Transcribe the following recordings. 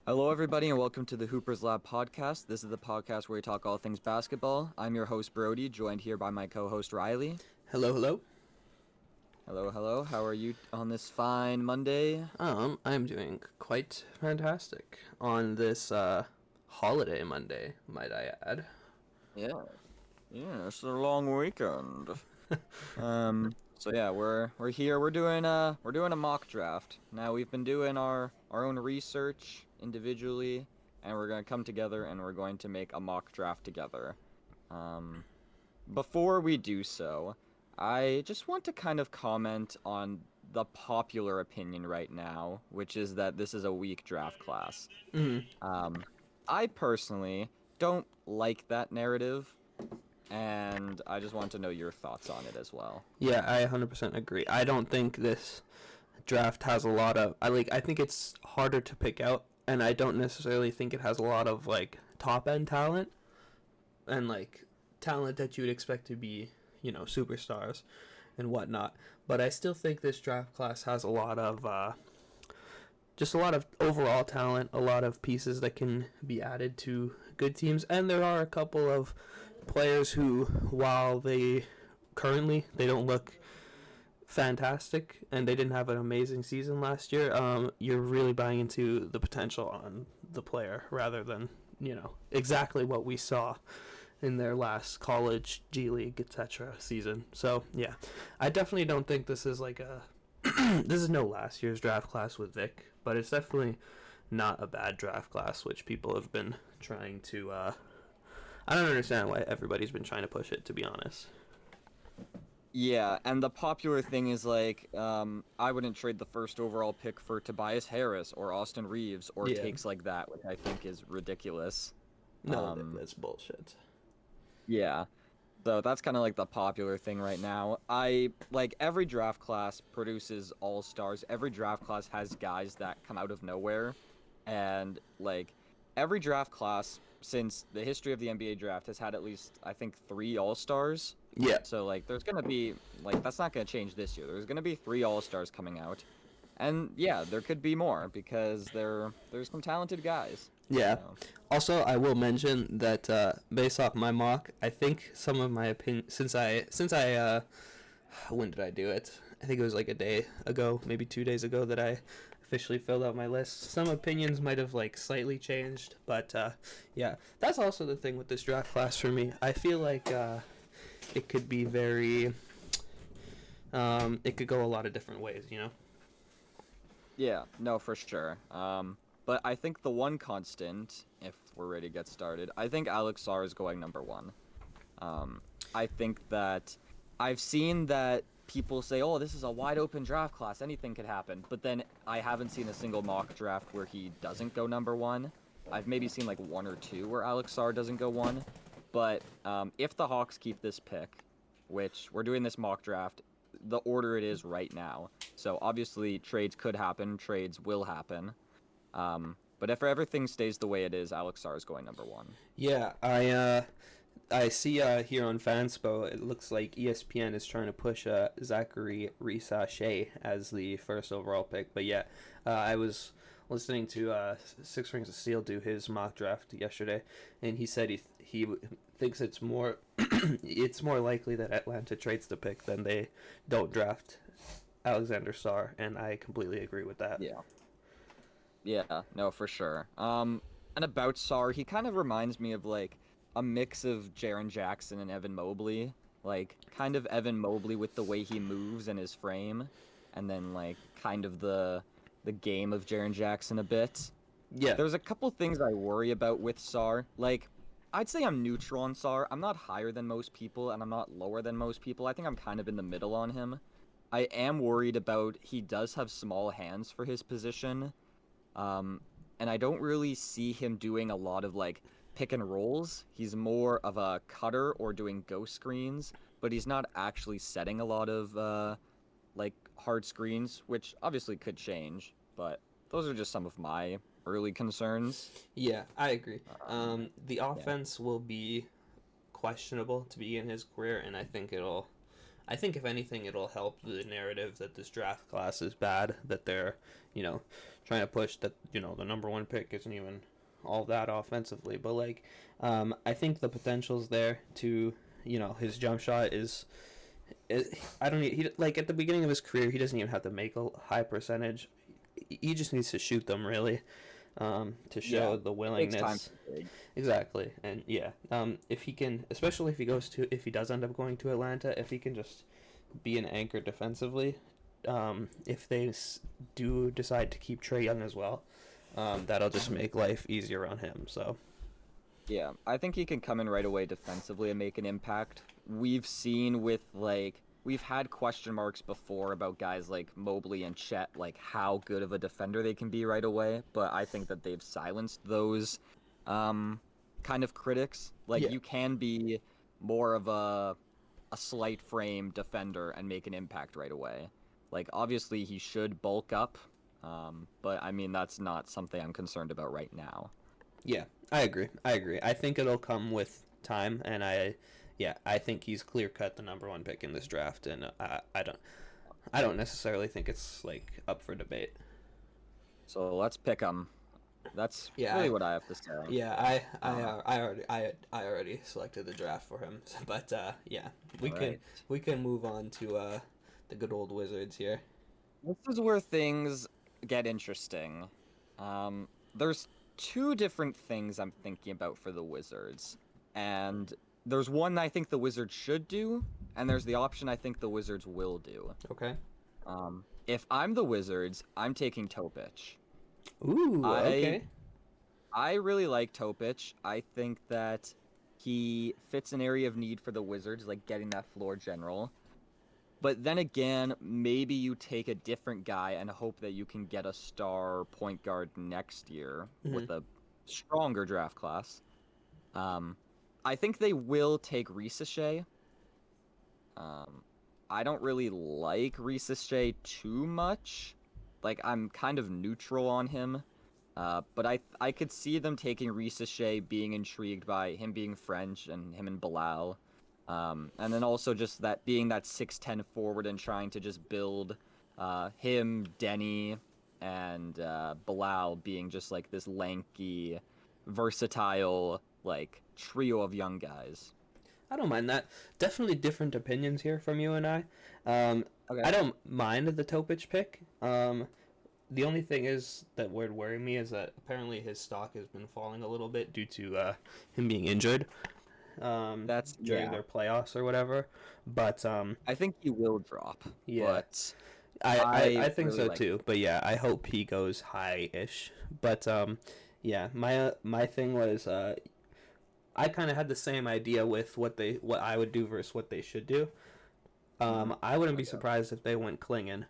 Hello, everybody, and welcome to the Hoopers Lab podcast. This is the podcast where we talk all things basketball. I'm your host, Brody, joined here by my co-host, Riley. Hello, hello. Hello, hello. How are you on this fine Monday? I'm doing quite fantastic on this holiday Monday, might I add. Yeah, it's a long weekend. So yeah, we're here. We're doing a mock draft. Now we've been doing our own research individually, and we're gonna come together and we're going to make a mock draft together. Um, Before we do so, I just want to kind of comment on the popular opinion right now, which is that this is a weak draft class. Mm, Um, I personally don't like that narrative, and I just want to know your thoughts on it as well. yeah, I 100% agree. I don't think this draft has a lot of I think it's harder to pick out, and I don't necessarily think it has a lot of top end talent and talent that you would expect to be, superstars and whatnot. But I still think this draft class has a lot of just a lot of overall talent, a lot of pieces that can be added to good teams, and there are a couple of players who, while they don't look fantastic and they didn't have an amazing season last year, you're really buying into the potential on the player rather than exactly what we saw in their last college G League etc. season. So yeah, I definitely don't think this is like a this is no last year's draft class with Vic, but it's definitely not a bad draft class, which people have been trying to. I don't understand why everybody's been trying to push it, to be honest. Yeah, and the popular thing is I wouldn't trade the first overall pick for Tobias Harris or Austin Reeves or Yeah. takes like that, which I think is ridiculous. No, Um, that's bullshit. yeah. So that's kind of like the popular thing right now. I like every draft class produces all-stars. Every draft class has guys that come out of nowhere. And like every draft class since the history of the NBA draft has had at least I think 3 all-stars. Yeah, So like there's going to be like that's not going to change this year. There's going to be 3 all-stars coming out. And yeah, there could be more because there's some talented guys. yeah. So Also, I will mention that based off my mock, I think some of my opinion since I when did I do it? I think it was like a day ago, maybe 2 days ago that I officially filled out my list. Some opinions might have slightly changed, but yeah, that's also the thing with this draft class for me. I feel like it could be very it could go a lot of different ways. yeah, no, for sure. But I think the one constant, if we're ready to get started, I think Alex Sarr is going number 1. I think that I've seen that people say, "Oh, this is a wide open draft class. Anything could happen." But then I haven't seen a single mock draft where he doesn't go number 1. I've maybe seen like 1 or 2 where Alex Sarr doesn't go 1. But if the Hawks keep this pick, which we're doing this mock draft, the order it is right now. So obviously trades could happen, trades will happen. But if everything stays the way it is, Alex Sarr is going number 1. Yeah, I see here on Fanspo, it looks like ESPN is trying to push Zachary Risache as the first overall pick. But yeah, I was listening to Six Rings of Steel do his mock draft yesterday, and he said he thinks it's more it's more likely that Atlanta trades the pick than they don't draft Alexander Sarr, and I completely agree with that. Yeah. Yeah, no, for sure. And about Sarr, he kind of reminds me of like a mix of Jaren Jackson and Evan Mobley. Like kind of Evan Mobley with the way he moves and his frame, and then like kind of the game of Jaren Jackson a bit. Yeah, There's a couple things I worry about with Sarr. Like, I'd say I'm neutral on Sarr. I'm not higher than most people, and I'm not lower than most people. I think I'm kind of in the middle on him. I am worried about he does have small hands for his position. Um, and I don't really see him doing a lot of like pick and rolls. He's more of a cutter or doing ghost screens, but he's not actually setting a lot of like hard screens, which obviously could change. But those are just some of my early concerns. yeah, I agree. The Yeah. offense will be questionable to begin his career, and I think if anything, it'll help the narrative that this draft class is bad, that they're, you know, trying to push that, you know, the number one pick isn't even all that offensively. But, like, I think the potential's there to, you know, his jump shot is I don't he like at the beginning of his career he doesn't even have to make a high percentage. He just needs to shoot them really, to show the Takes time willingness. to dig. Exactly, and yeah, if he can, especially if he does end up going to Atlanta, if he can just be an anchor defensively, if they do decide to keep Trae Young as well, that'll just make life easier on him. So. Yeah, I think he can come in right away defensively and make an impact. We've seen with, like, we've had question marks before about guys like Mobley and Chet, like how good of a defender they can be right away, but I think that they've silenced those kind of critics. Like, Yeah. you can be more of a slight frame defender and make an impact right away. Like, obviously he should bulk up, but I mean, that's not something I'm concerned about right now. Yeah, I agree. I think it'll come with time, and I think he's clear cut the number one pick in this draft, and I don't necessarily think it's like up for debate. So let's pick him. That's Yeah, really what I have to say. Yeah, I already selected the draft for him, but yeah, Right. we can move on to the good old Wizards here. This is where things get interesting. There's two different things I'm thinking about for the Wizards. And there's one I think the Wizards should do, and there's the option I think the Wizards will do. Okay. If I'm the Wizards, I'm taking Topic. Ooh. Okay. I really like Topic. I think that he fits an area of need for the Wizards, like getting that floor general. But then again, maybe you take a different guy and hope that you can get a star point guard next year with a stronger draft class. I think they will take Ricochet. I don't really like Ricochet too much. Like, I'm kind of neutral on him. But I could see them taking Ricochet, being intrigued by him being French and him and Bilal. And then also just that being that 6'10" forward and trying to just build him, Denny, and Bilal being just like this lanky, versatile, like trio of young guys. I don't mind that. Definitely different opinions here from you and I. Okay. I don't mind the Topic pick. The only thing is that would worry me is that apparently his stock has been falling a little bit due to him being injured. That's during their playoffs or whatever. But I think he will drop. Yeah. But I think really so like too. But yeah, I hope he goes high-ish. But yeah, my thing was I kind of had the same idea with what I would do versus what they should do. I wouldn't be surprised if they went Klingon.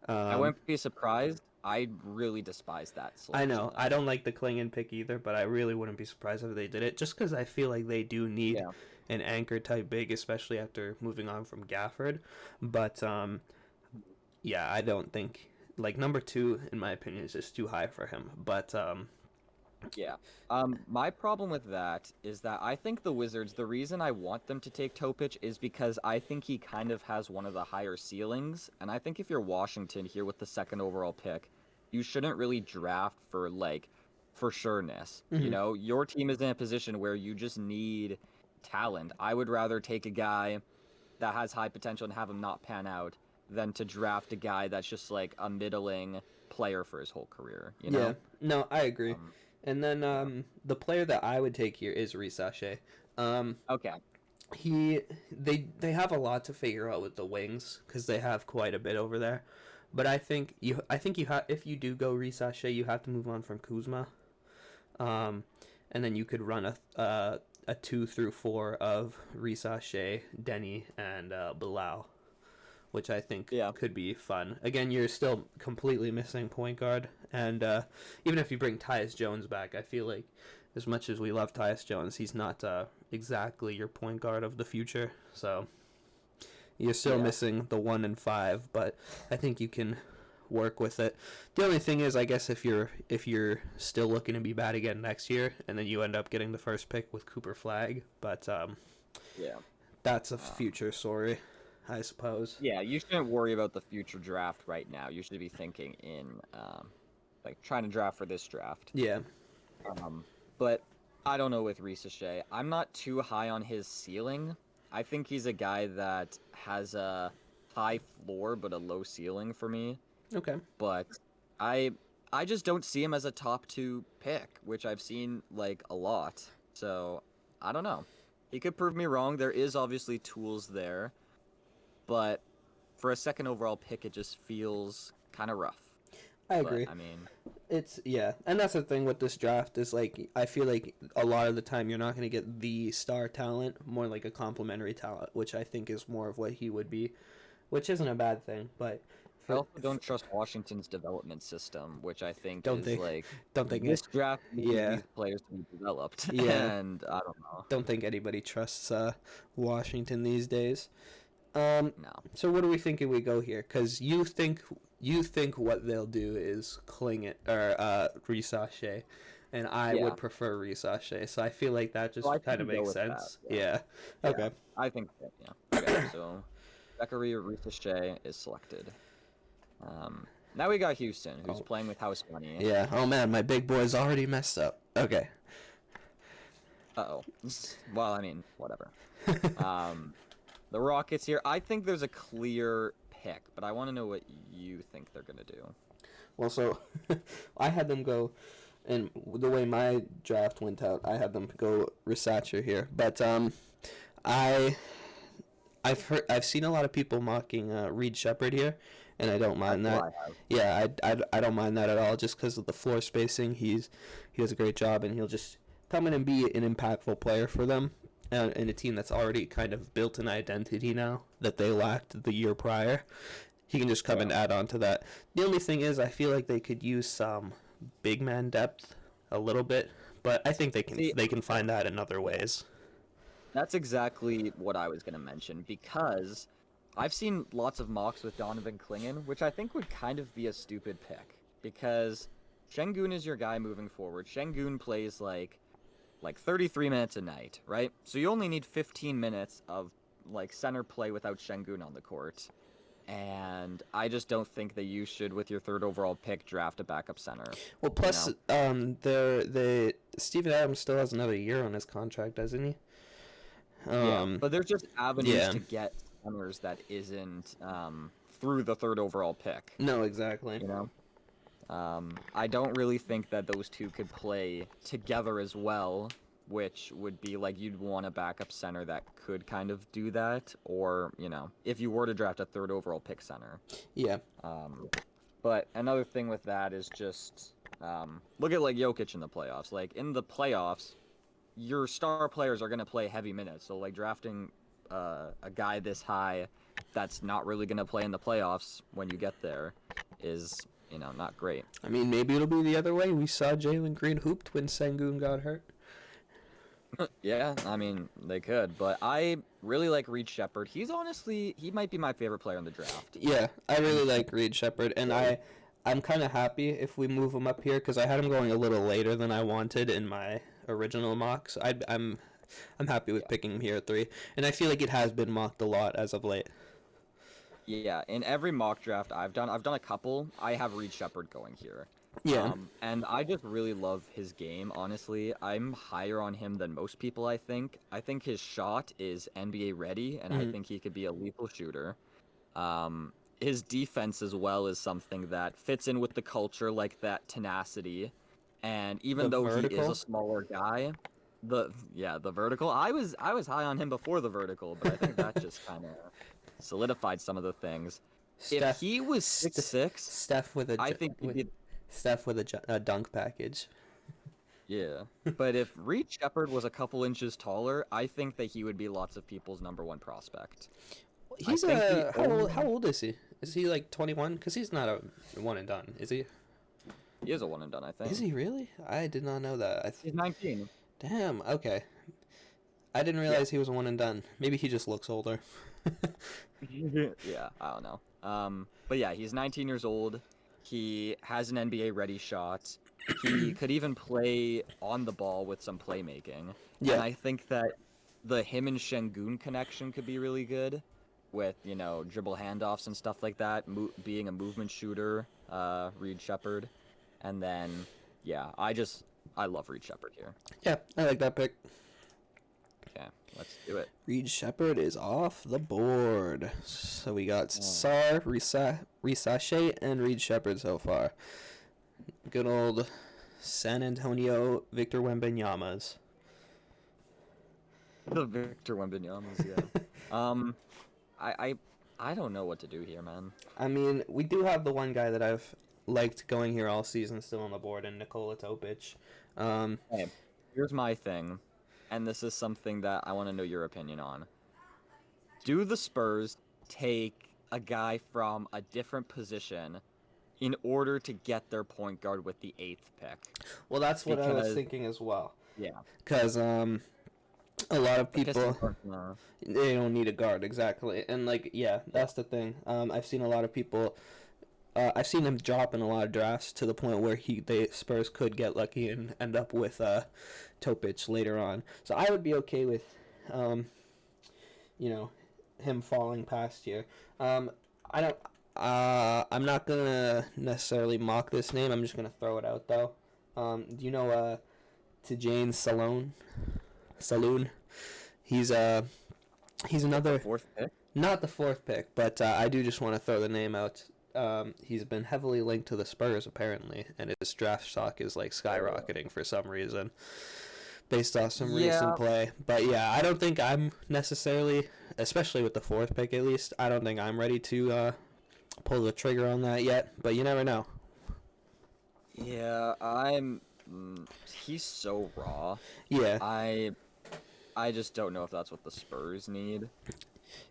I wouldn't be surprised. I really despise that I selection. know. I don't like the Klingon pick either, but I really wouldn't be surprised if they did it, just because I feel like they do need an anchor type big, especially after moving on from Gafford. But yeah, I don't think like number 2 in my opinion is just too high for him. But yeah. My problem with that is that I think the Wizards, the reason I want them to take Topic is because I think he kind of has one of the higher ceilings, and I think if you're Washington here with the 2nd overall pick, you shouldn't really draft for sureness. You know, your team is in a position where you just need talent. I would rather take a guy that has high potential and have him not pan out than to draft a guy that's just like a middling player for his whole career, you know? Yeah, no, I agree. And then the player that I would take here is Ricochet. Okay. They have a lot to figure out with the wings because they have quite a bit over there. But I think you if you do go Ricochet, you have to move on from Kuzma. And then you could run a 2 through 4 of Ricochet, Denny, and Bilal, which I think could be fun. Again, you're still completely missing point guard, and even if you bring Tyus Jones back, I feel like as much as we love Tyus Jones, he's not exactly your point guard of the future. So you're still missing the 1 and 5, but I think you can work with it. The only thing is, I guess if you're still looking to be bad again next year, and then you end up getting the first pick with Cooper Flag, but that's a future story. I suppose. Yeah, you shouldn't worry about the future draft right now. You should be thinking in like trying to draft for this draft. Yeah. But I don't know with Risache. I'm not too high on his ceiling. I think he's a guy that has a high floor but a low ceiling for me. Okay. But I I just don't see him as a top 2 pick, which I've seen like a lot. So, I don't know. He could prove me wrong. There is obviously tools there, but for a second overall pick it just feels kind of rough. I But agree. I mean, It's yeah, and that's the thing with this draft is like I feel like a lot of the time you're not going to get the star talent, more like a complementary talent, which I think is more of what he would be, which isn't a bad thing. But I for, also don't trust Washington's development system, which I think don't is think like don't think this it, draft needs yeah these players to be developed. yeah And I don't know. don't think anybody trusts Washington these days. No. So what are we thinking we go here? Because you think what they'll do is cling it or Risache, and I Yeah. would prefer Risache. So I feel like that just So I kind think of we go makes with that. sense. Yeah. Yeah. Yeah. Okay. I think that, yeah. Okay, so Zachary Risache is selected. Now we got Houston, who's Oh. playing with House Money. Yeah. Oh man, my big boy's already messed up. Okay. Uh-oh. Well, I mean, whatever. The Rockets here, I think there's a clear pick, but I want to know what you think they're going to do. Well, so I had them go, and the way my draft went out, I had them go Risacher here. But I I've seen a lot of people mocking Reed Shepard here, and I don't mind That's that. what I have. Yeah, I don't mind that at all, just because of the floor spacing. He does a great job, and he'll just come in and be an impactful player for them, in a team that's already kind of built an identity now that they lacked the year prior. He can just come and add on to that. The only thing is, I feel like they could use some big man depth a little bit, but I think See, they can find that in other ways. that's exactly what I was going to mention, because I've seen lots of mocks with Donovan Clingan, which I think would kind of be a stupid pick, because Şengün is your guy moving forward. Şengün plays like 33 minutes a night, right? So you only need 15 minutes of like center play without Şengün on the court. And I just don't think that you should, with your 3rd overall pick, draft a backup center. Well, plus, the Steven Adams still has another year on his contract, doesn't he? Yeah, but there's just avenues yeah. to get centers that isn't through the 3rd overall pick. No, exactly. You know, I don't really think that those two could play together as well, which would be like you'd want a backup center that could kind of do that, or if you were to draft a 3rd overall pick center. Yeah. But another thing with that is just look at like Jokic in the playoffs. Like in the playoffs, your star players are gonna play heavy minutes. So like drafting a guy this high that's not really gonna play in the playoffs when you get there is not great. I mean, maybe it'll be the other way. We saw Jalen Green hooped when Sengun got hurt. Yeah, I mean they could, but I really like Reed Shepard. He might be my favorite player in the draft. Yeah, I really like Reed Shepard, and I'm kind of happy if we move him up here because I had him going a little later than I wanted in my original mocks. I'm happy with picking him here at 3, and I feel like it has been mocked a lot as of late. Yeah, in every mock draft I've done a couple. I have Reed Shepard going here. Yeah. And I just really love his game, honestly. I'm higher on him than most people, I think. I think his shot is NBA ready, and I think he could be a lethal shooter. His defense as well is something that fits in with the culture, like that tenacity. And even though he is a smaller guy, the vertical. I was high on him before the vertical, but I think that just kind of solidified some of the things. If he was 6'6", Steph with a I think he'd be. Steph with a dunk package. Yeah, but if Reed Shepard was a couple inches taller, I think that he would be lots of people's #1 prospect. He's how old is he? Is he like 21? Because he's not a one and done, is he? He is a one and done, I think. Is he really? I did not know that. He's 19. Damn. Okay. I didn't realize he was a one and done. Maybe he just looks older. Yeah, I don't know. But yeah, he's 19 years old. He has an NBA ready shot. He could even play on the ball with some playmaking. Yeah. And I think that him and Şengün connection could be really good, with, dribble handoffs and stuff like that, being a movement shooter, Reed Shepherd. And then, yeah, I love Reed Shepherd here. Yeah, I like that pick. Okay, let's do it. Reed Shepherd is off the board. So we got Sar, Risache, and Reed Shepherd so far. Good old San Antonio Victor Wembanyama's. The Victor Wembanyama's, yeah. I don't know what to do here, man. I mean, we do have the one guy that I've liked going here all season still on the board, in Nikola Topic. Hey, here's my thing, and this is something that I want to know your opinion on. Do the Spurs take a guy from a different position in order to get their point guard with the 8th pick? Well, that's what I was thinking as well. Yeah. Because a lot of people, they don't need a guard, exactly. And, yeah, that's the thing. I've seen a lot of people, I've seen him drop in a lot of drafts to the point where the Spurs could get lucky and end up with Topic later on. So I would be okay with, him falling past here. I'm not going to necessarily mock this name. I'm just going to throw it out, though. Do you know Tijane Saloon? He's another... 4th pick? Not the 4th pick, but I do just want to throw the name out. He's been heavily linked to the Spurs, apparently, and his draft stock is, skyrocketing for some reason, based off some recent play. But, yeah, I don't think I'm necessarily, especially with the 4th pick at least, I don't think I'm ready to pull the trigger on that yet, but you never know. Yeah, he's so raw. Yeah. I just don't know if that's what the Spurs need.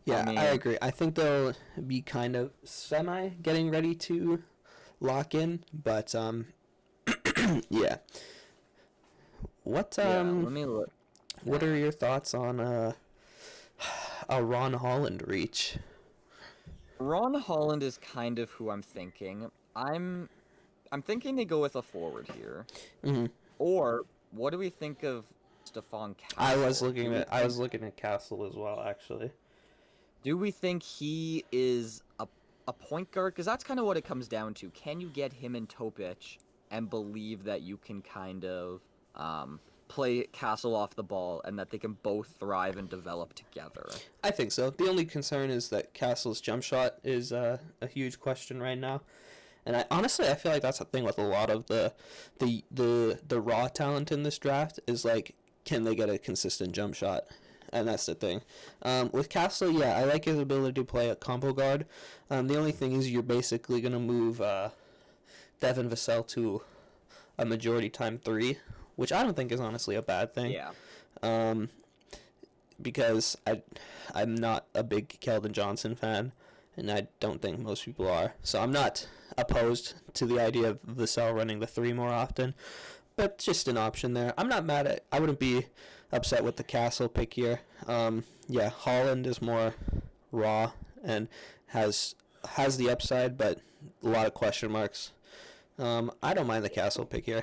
Yeah, I agree. I think they'll be kind of getting ready to lock in, but yeah. Let me look. What are your thoughts on a Ron Holland reach? Ron Holland is kind of who I'm thinking. I'm thinking they go with a forward here. Mm-hmm. Or what do we think of Stephon Castle? I was looking at Castle as well, actually. Do we think he is a point guard? Because that's kind of what it comes down to. Can you get him and Topic and believe that you can kind of play Castle off the ball and that they can both thrive and develop together? I think so. The only concern is that Castle's jump shot is a huge question right now. And I feel like that's the thing with a lot of the raw talent in this draft is, can they get a consistent jump shot? And that's the thing. With Castle, yeah, I like his ability to play a combo guard. The only thing is you're basically going to move Devin Vassell to a majority time 3, which I don't think is honestly a bad thing. Yeah. Because I'm not a big Keldon Johnson fan, and I don't think most people are. So I'm not opposed to the idea of Vassell running the 3 more often, but just an option there. I'm not mad at. I wouldn't be upset with the Castle pick here. Yeah, Holland is more raw and has the upside, but a lot of question marks. I don't mind the Castle pick here.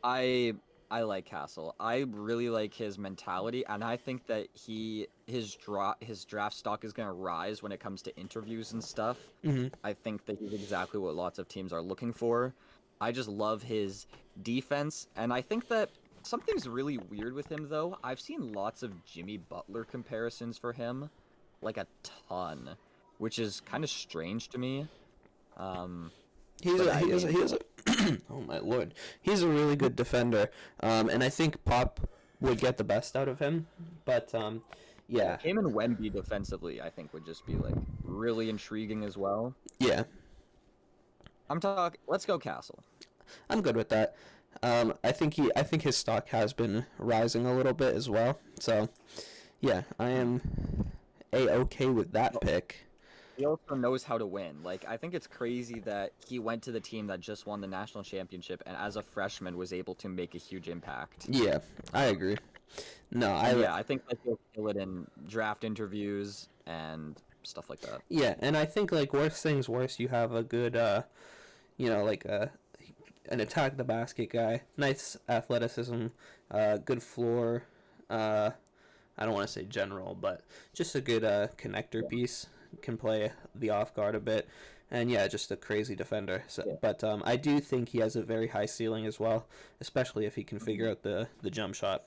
I like Castle. I really like his mentality, and I think that his draft stock is going to rise when it comes to interviews and stuff. Mm-hmm. I think that he's exactly what lots of teams are looking for. I just love his defense, and I think that something's really weird with him, though. I've seen lots of Jimmy Butler comparisons for him, like a ton, which is kind of strange to me. He is a oh my lord, he's a really good defender, and I think Pop would get the best out of him. But yeah, him and Wemby defensively, I think, would just be really intriguing as well. Yeah, Let's go Castle. I'm good with that. I think his stock has been rising a little bit as well. So yeah, I am okay with that pick. He also knows how to win. I think it's crazy that he went to the team that just won the national championship and as a freshman was able to make a huge impact. Yeah, I agree. No, I think that he'll kill it in draft interviews and stuff like that. Yeah, and I think worst things worse, you have a good an attack the basket guy, nice athleticism, good floor. I I don't want to say general, but just a good connector piece. Can play the off guard a bit, and yeah, just a crazy defender. So, Yeah. but I do think he has a very high ceiling as well, especially if he can figure out the jump shot.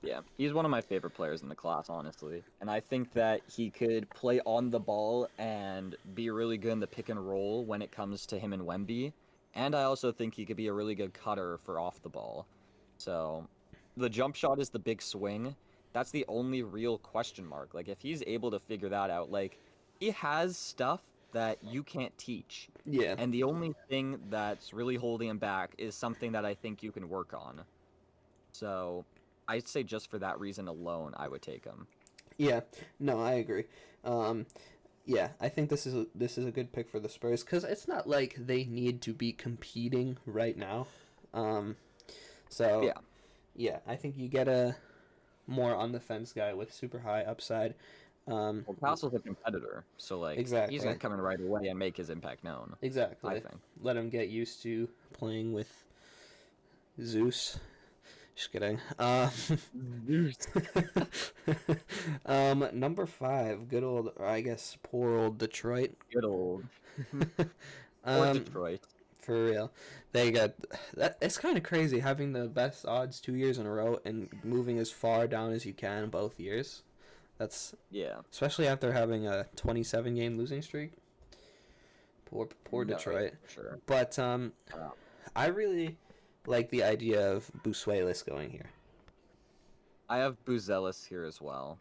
Yeah, he's one of my favorite players in the class, honestly. And I think that he could play on the ball and be really good in the pick and roll when it comes to him and Wemby. And I also think he could be a really good cutter for off the ball. So the jump shot is the big swing. That's the only real question mark. Like, if he's able to figure that out, like, he has stuff that you can't teach. Yeah, And the only thing that's really holding him back is something that I think you can work on. So I'd say just for that reason alone, I would take him. yeah, no, I agree. Um, yeah, I think this is a good pick for the Spurs because it's not like they need to be competing right now. Um, so Yeah. yeah, I think you get a more on the fence guy with super high upside. Um, Well, Castle's a competitor, so like he's exactly, gonna come in right away and make his impact known. I exactly. think. Let him get used to playing with Zeus. Just kidding. Number 5, good old, or I guess poor old Detroit. Good old. Or Um, Detroit. for real, they got that. It's kind of crazy having the best odds 2 years in a row and moving as far down as you can both years. That's Yeah. especially after having a 27 game losing streak. Poor No, yeah, Detroit. for sure. But Uh, I really like the idea of Busuelis going here. I have Buzelis here as well.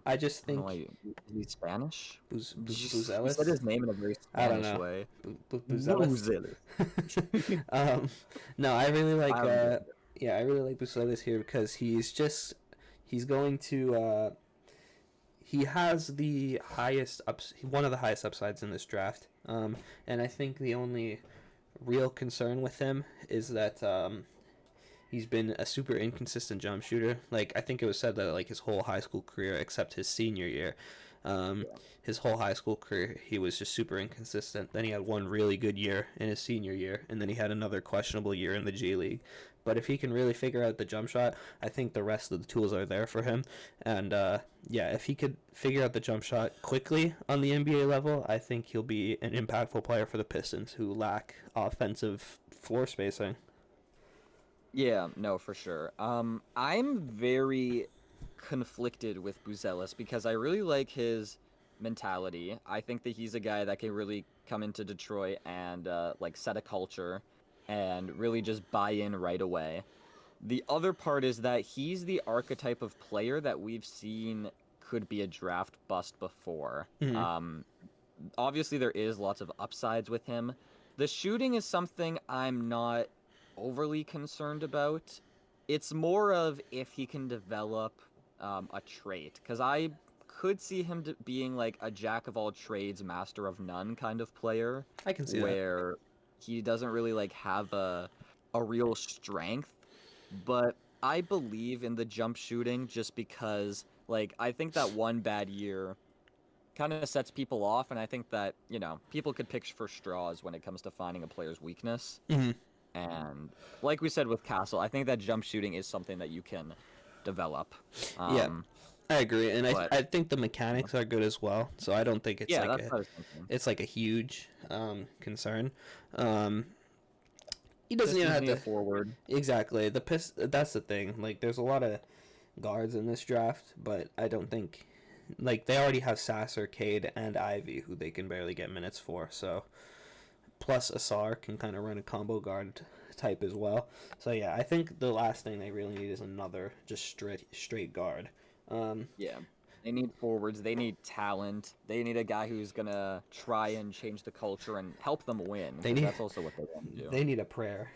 I just I don't know think why he's Spanish. You Buzelis. said his name in a very I don't Spanish know. way. Buzelis. Buzelis. No, I really like. I don't Yeah, I really like Busuelis here because he's going to. He has the one of the highest upsides in this draft. And I think the only real concern with him is that he's been a super inconsistent jump shooter. Like I think it was said that like his whole high school career, except his senior year, his whole high school career, he was just super inconsistent. Then he had one really good year in his senior year, and then he had another questionable year in the G League. But if he can really figure out the jump shot, I think the rest of the tools are there for him. And yeah, if he could figure out the jump shot quickly on the NBA level, I think he'll be an impactful player for the Pistons, who lack offensive floor spacing. Yeah, no, for sure. I'm very conflicted with Buzelis because I really like his mentality. I think that he's a guy that can really come into Detroit and like set a culture and really just buy in right away. The other part is that he's the archetype of player that we've seen could be a draft bust before. Mhm. Obviously there is lots of upsides with him. The shooting is something I'm not overly concerned about. It's more of if he can develop a trait, because I could see him being like a jack of all trades, master of none kind of player, I can see that. where he doesn't really like have a real strength. But I believe in the jump shooting just because like I think that one bad year kind of sets people off, and I think that, you know, people could pick for straws when it comes to finding a player's weakness. Hmm. And like we said with Castle, I think that jump shooting is something that you can develop. Yeah, I agree, and But I think the mechanics are good as well. So I don't think it's yeah, like that's what I was thinking. it's like a huge concern. Um, he doesn't even Pistons have need a to forward. exactly That's the thing. Like, there's a lot of guards in this draft, but I don't think like they already have Sasser, Cade, and Ivy, who they can barely get minutes for. So plus Asar can kind of run a combo guard type as well. So yeah, I think the last thing they really need is another just straight guard. Um, Yeah. They need forwards. They need talent. They need a guy who's gonna try and change the culture and help them win, they because need that's also what they want to do. they need a prayer.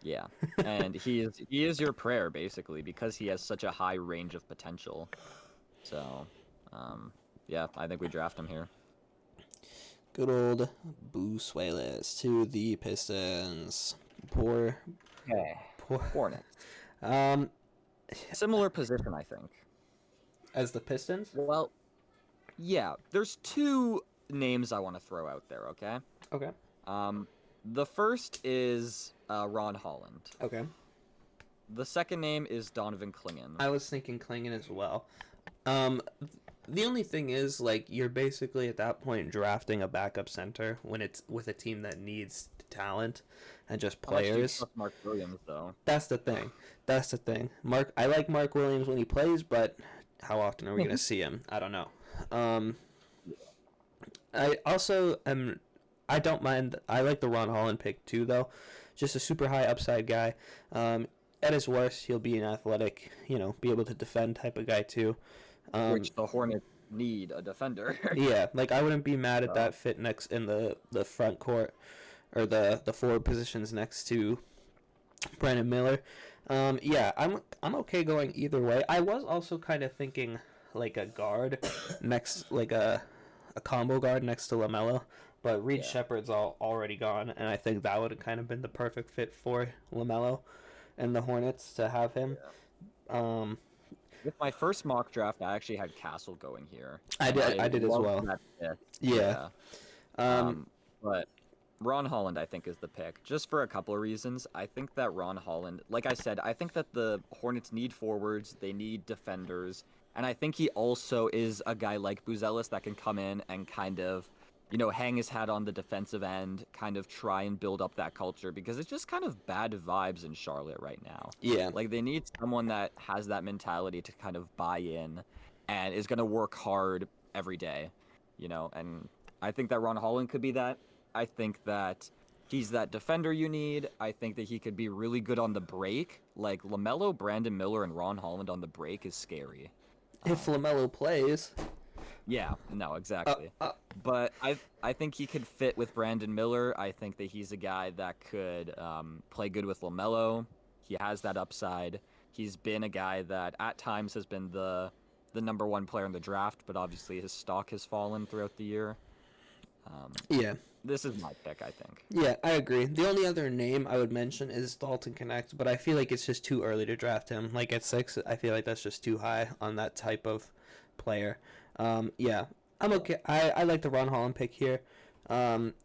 Yeah. And he is your prayer basically because he has such a high range of potential. So, yeah, I think we draft him here. Good old Busuelis to the Pistons. Poor, Okay. poor. Hornets. Um, Similar position, I think. as the Pistons. Well, yeah, there's two names I want to throw out there, okay? Okay. The first is Ron Holland. Okay. The second name is Donovan Clingan. I was thinking Klingon as well. Um, the only thing is, like, you're basically at that point drafting a backup center when it's with a team that needs talent and just How much do you players. trust Mark Williams, though? That's the thing. That's the thing. I like Mark Williams when he plays, but how often are we gonna see him? I don't know. Um, I also am. I don't mind. I like the Ron Holland pick too, though. Just a super high upside guy. At his worst, he'll be an athletic, be able to defend type of guy too. Which the Hornets need a defender. Yeah, like I wouldn't be mad at So, that fit next in the front court or the forward positions next to Brandon Miller. Yeah, I'm okay going either way. I was also kind of thinking like a guard next, like a combo guard next to LaMelo, but Reed Yeah. Shepard's already gone, and I think that would have kind of been the perfect fit for LaMelo and the Hornets to have him. Um, With my first mock draft, I actually had Castle going here. I did. I did as loved well. that pick. Yeah. But Ron Holland, I think, is the pick, just for a couple of reasons. I think that Ron Holland, like I said, I think that the Hornets need forwards, they need defenders, and I think he also is a guy like Buzelis that can come in and kind of, hang his hat on the defensive end, kind of try and build up that culture, because it's just kind of bad vibes in Charlotte right now. Yeah. Like, they need someone that has that mentality to kind of buy in and is going to work hard every day, and I think that Ron Holland could be that. I think that he's that defender you need. I think that he could be really good on the break. Like, LaMelo, Brandon Miller, and Ron Holland on the break is scary. If LaMelo plays, Yeah, no, exactly. But I think he could fit with Brandon Miller. I think that he's a guy that could play good with LaMelo. He has that upside. He's been a guy that at times has been the number one player in the draft, but obviously his stock has fallen throughout the year. yeah. This is my pick, I think. Yeah, I agree. The only other name I would mention is Dalton Connect, but I feel like it's just too early to draft him. Like at 6, I feel like that's just too high on that type of player. Yeah, I'm okay. I like the Ron Holland pick here.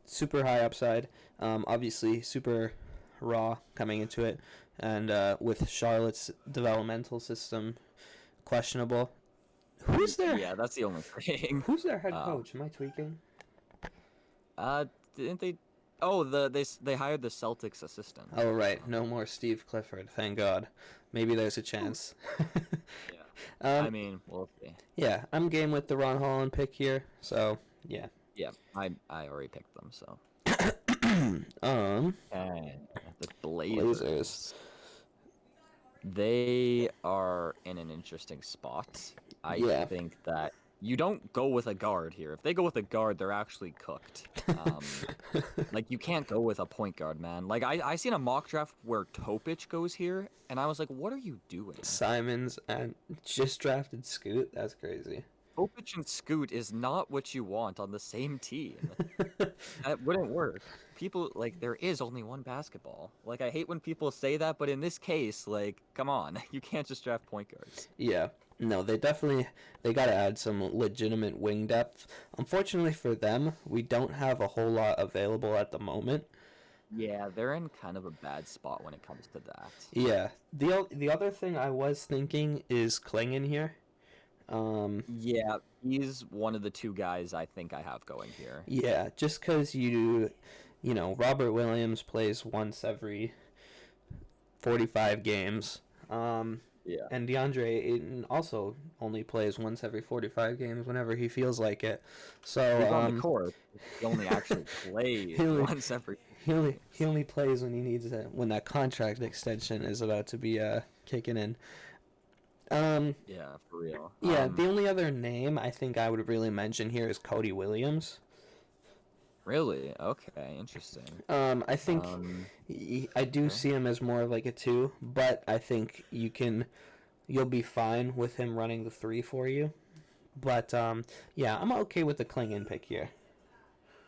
Super high upside. Obviously, super raw coming into it. And with Charlotte's developmental system questionable. Who's their Yeah, that's the only thing. Who's their head coach? Am I tweaking? Didn't they? Oh, they hired the Celtics assistant. Oh, right. No more Steve Clifford. Thank God. Maybe there's a chance. Yeah. I mean, we'll see. Yeah, I'm game with the Ron Holland pick here. So, yeah. Yeah, I already picked them. So. Um, And the Blazers. Blazers. They are in an interesting spot. I Yeah. think that you don't go with a guard here. If they go with a guard, they're actually cooked. Like, you can't go with a point guard, man. Like, I seen a mock draft where Topic goes here, and I was like, what are you doing? Simons and just drafted Scoot. That's crazy. Topic and Scoot is not what you want on the same team. That wouldn't work. People, like, there is only one basketball. Like, I hate when people say that, but in this case, like, come on. You can't just draft point guards. Yeah. No, they got to add some legitimate wing depth. Unfortunately for them, we don't have a whole lot available at the moment. Yeah, they're in kind of a bad spot when it comes to that. Yeah. The other thing I was thinking is Klingon here. Yeah, he's one of the two guys I think I have going here. Yeah, just because Robert Williams plays once every 45 games. Yeah. And DeAndre Ayton also only plays once every 45 games whenever he feels like it. So He's on the court. He only actually plays He only- once every. he only plays when he needs it, when that contract extension is about to be kicking in. Yeah, for real. Yeah, the only other name I think I would really mention here is Cody Williams. Really? Okay, interesting. I think I do okay. see him as more of like a 2, but I think you'll be fine with him running the 3 for you. But yeah, I'm okay with the Klingon pick here.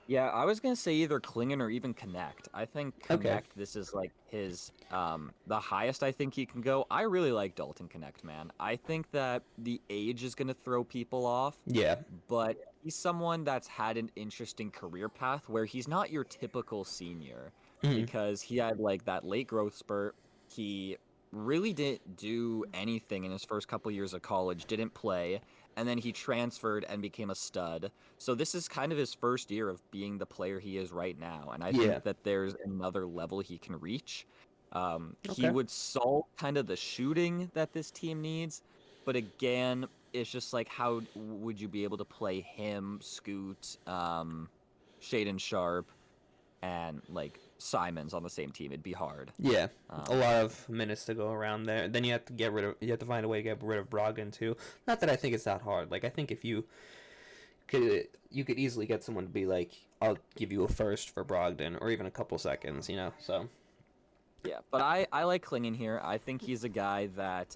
Yeah, I was gonna say either Klingon or even Connect. I think Okay. Connect, this is like his the highest I think he can go. I really like Dalton Connect, man. I think that the age is gonna throw people off, Yeah. but he's someone that's had an interesting career path where he's not your typical senior Mhm. because he had like that late growth spurt. He really didn't do anything in his first couple years of college, didn't play, and then he transferred and became a stud. So this is kind of his first year of being the player he is right now, and I Yeah. think that there's another level he can reach. He Okay. would solve kind of the shooting that this team needs, but again, it's just like how would you be able to play him, Scoot, Shaden Sharp, and like Simons on the same team? It'd be hard. Yeah, a Um, lot of minutes to go around there. Then you have to find a way to get rid of Brogdon too. Not that I think it's that hard. Like I think if you could easily get someone to be like, I'll give you a first for Brogdon, or even a couple seconds, you know. So Yeah, but I like Klingen here. I think he's a guy that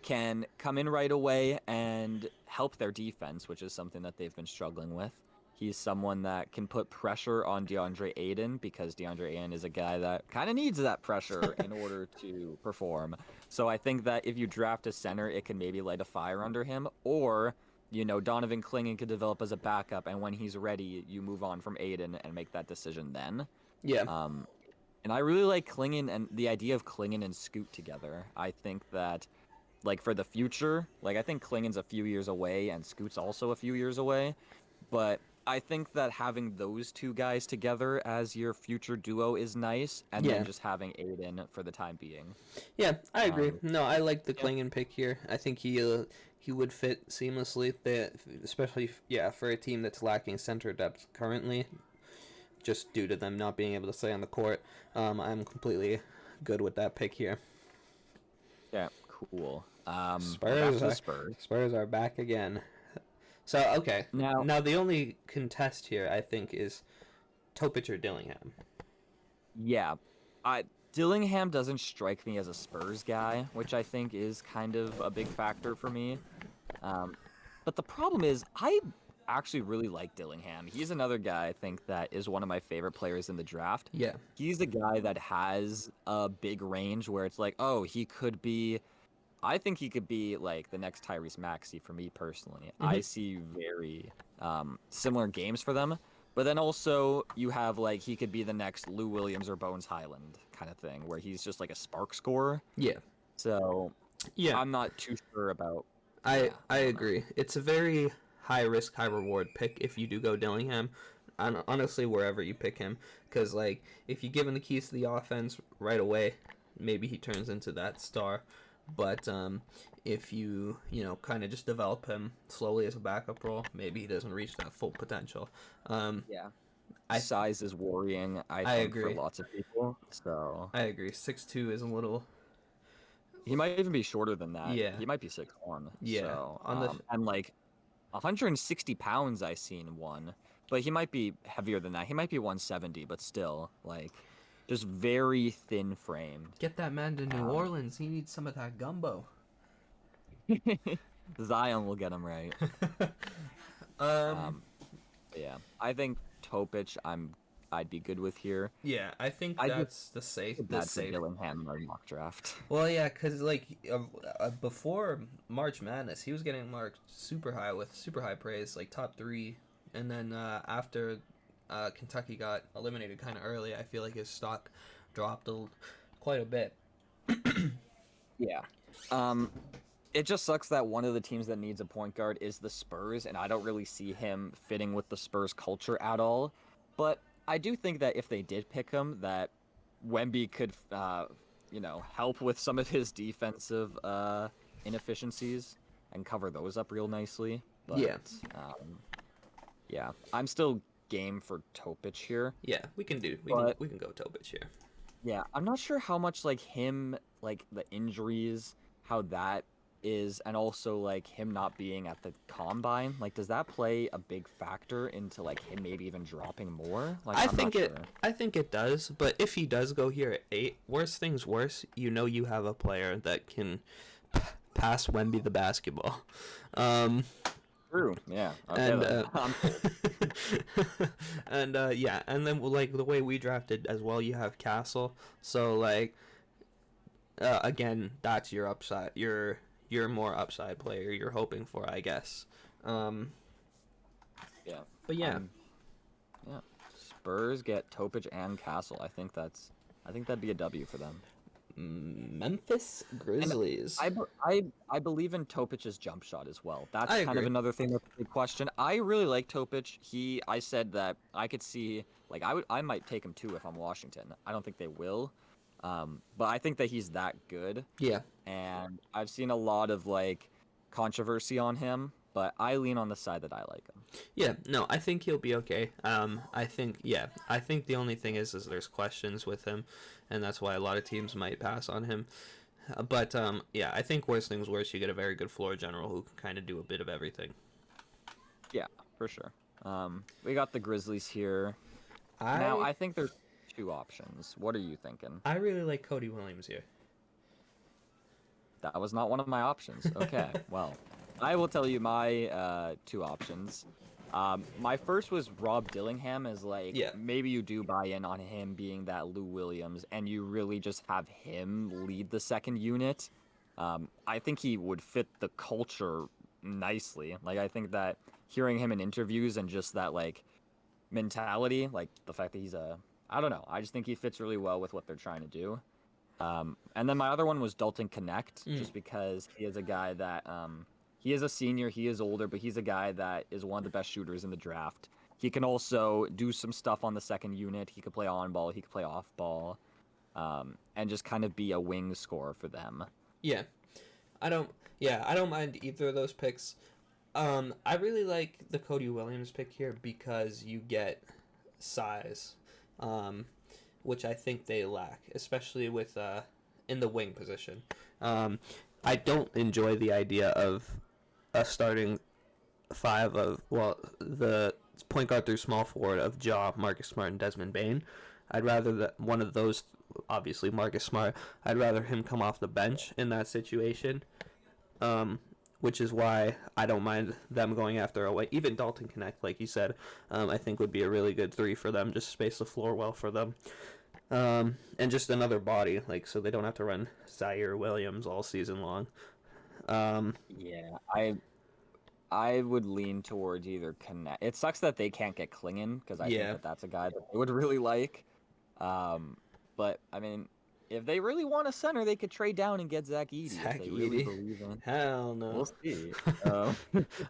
can come in right away and help their defense, which is something that they've been struggling with. He's someone that can put pressure on DeAndre Ayton because DeAndre Ayton is a guy that kind of needs that pressure in order to perform. So I think that if you draft a center, it can maybe light a fire under him, or Donovan Klingen could develop as a backup, and when he's ready, you move on from Ayton and make that decision then. yeah, Um, and I really like Klingen and the idea of Klingen and Scoot together. I think that, like, for the future, like, I think Klingen's a few years away and Scoot's also a few years away. But I think that having those two guys together as your future duo is nice, and yeah, then just having Aiden for the time being. yeah. I agree. Um, No, I like the yeah, Klingon pick here. I think he would fit seamlessly. Especially yeah, for a team that's lacking center depth currently, just due to them not being able to stay on the court. I'm completely good with that pick here. yeah, cool. Back to the Spurs. Spurs are back again. So okay, Now, now the only contest here I think is Topic or Dillingham. yeah, Dillingham doesn't strike me as a Spurs guy, which I think is kind of a big factor for me. Um, but the problem is, I actually really like Dillingham. He's another guy I think that is one of my favorite players in the draft. Yeah. He's the guy that has a big range where it's like, oh, he could be. I think he could be like the next Tyrese Maxey for me personally. I Hmm. see very similar games for them. But then also you have like he could be the next Lou Williams or Bones Highland kind of thing where he's just like a spark scorer. Yeah. So Yeah. I'm not too sure about. I Yeah, I I don't know. agree. It's a very high risk, high reward pick if you do go Dillingham. Honestly, wherever you pick him, because like if you give him the keys to the offense right away, maybe he turns into that star. But if you kind of just develop him slowly as a backup role, maybe he doesn't reach that full potential. Um, Yeah. I Size is worrying, I I think, for agree. lots of people. So I agree. 6'2" is a little he might even be shorter than that. yeah He might be 6'1". yeah So on the and like 160 pounds I seen one, but he might be heavier than that. He might be 170, but still like just very thin framed. get that man to New Um, Orleans. He needs some of that gumbo. Zion will get him right. um Um, but yeah, I think Topic I'd be good with here. yeah, I think I just that's the safe feel the bad for safe. Dillingham in our mock draft. Well, yeah, cuz like before March Madness, he was getting marked super high with super high praise, like top 3. And then after Kentucky got eliminated kind of early, I feel like his stock dropped quite a bit. Yeah. Um, it just sucks that one of the teams that needs a point guard is the Spurs, and I don't really see him fitting with the Spurs culture at all. But I do think that if they did pick him, that Wemby could, help with some of his defensive inefficiencies and cover those up real nicely. But Yeah. um, yeah, I'm still game for Topic here. Yeah, we can But we can go Topic here. yeah, I'm not sure how much like him, like the injuries, how that is, and also like him not being at the combine. Like, does that play a big factor into like him maybe even dropping more? Like, I'm not sure. I think it does, but if he does go here at 8, worst things worse, you have a player that can pass Wemby the basketball. Um True. Yeah. Okay and then. and yeah, and then like the way we drafted as well, you have Castle. So like again, that's your upside. Your more upside player you're hoping for, I guess. Um Yeah. but yeah. Yeah. Spurs get Topic and Castle. I think that'd be a W for them. Memphis And Grizzlies. I believe in Topic's jump shot as well. That's I kind of agree. another thing that's a big question. I really like Topic. I said that I could see, like, I might take him too if I'm Washington. I don't think they will, but I think that he's that good. Yeah. And I've seen a lot of like controversy on him, but I lean on the side that I like him. Yeah, no, I think he'll be okay. I think the only thing is there's questions with him, and that's why a lot of teams might pass on him. But yeah, I think worst things worse, you get a very good floor general who can kind of do a bit of everything. Yeah, for sure. We got the Grizzlies here. Now I think there's two options. What are you thinking? I really like Cody Williams here. That was not one of my options. Okay, well, I will tell you my two options. My first was Rob Dillingham, as like Yeah. maybe you do buy in on him being that Lou Williams, and you really just have him lead the second unit. I think he would fit the culture nicely. Like I think that hearing him in interviews and just that like mentality, like the fact that I don't know, I just think he fits really well with what they're trying to do. And then my other one was Dalton Connect, just because he is a guy that he is a senior, he is older, but he's a guy that is one of the best shooters in the draft. He can also do some stuff on the second unit. He could play on ball, he could play off ball, and just kind of be a wing scorer for them. Yeah, I don't mind either of those picks. I really like the Cody Williams pick here because you get size, which I think they lack, especially with in the wing position. I don't enjoy the idea of a starting five of the point guard through small forward of Ja, Marcus Smart, and Desmond Bane. I'd rather that one of those, obviously Marcus Smart, I'd rather him come off the bench in that situation. Which is why I don't mind them going after a way. Even Dalton Connect, like you said, I think would be a really good three for them. Just space the floor well for them. And just another body, like so they don't have to run Zaire Williams all season long. Yeah, I would lean towards either Connect. It sucks that they can't get Klingon because I think that that's a guy that they would really like. But I mean, if they really want a center, they could trade down and get Zach Edey. Zach if they really Edey? believe in. Hell no. We'll see.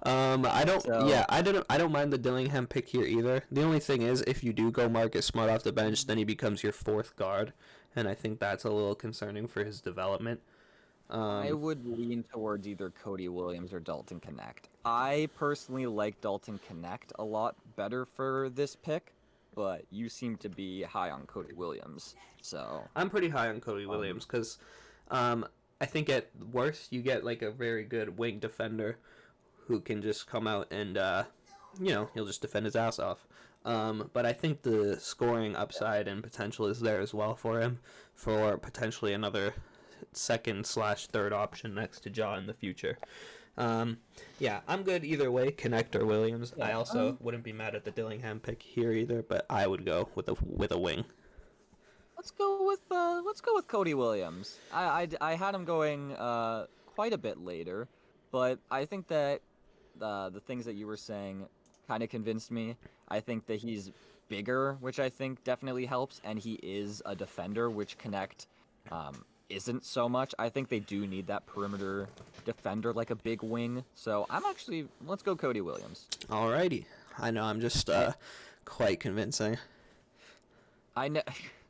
I don't. So- Yeah, I don't mind the Dillingham pick here either. The only thing is, if you do go Marcus Smart off the bench, then he becomes your fourth guard, and I think that's a little concerning for his development. I would lean towards either Cody Williams or Dalton Connect. I personally like Dalton Connect a lot better for this pick, but you seem to be high on Cody Williams. So I'm pretty high on Cody Williams because I think at worst you get like a very good wing defender who can just come out and he'll just defend his ass off. But I think the scoring upside and potential is there as well for him for potentially another second/third option next to Ja in the future. Yeah, I'm good either way, Connect or Williams. I also wouldn't be mad at the Dillingham pick here either, but I would go with a wing. let's go with Cody Williams. I had him going quite a bit later, but I think that the things that you were saying kind of convinced me. I think that he's bigger, which I think definitely helps, and he is a defender, which Connect isn't so much. I think they do need that perimeter defender, like a big wing. So let's go Cody Williams. Alrighty. I know I'm just quite convincing. I know.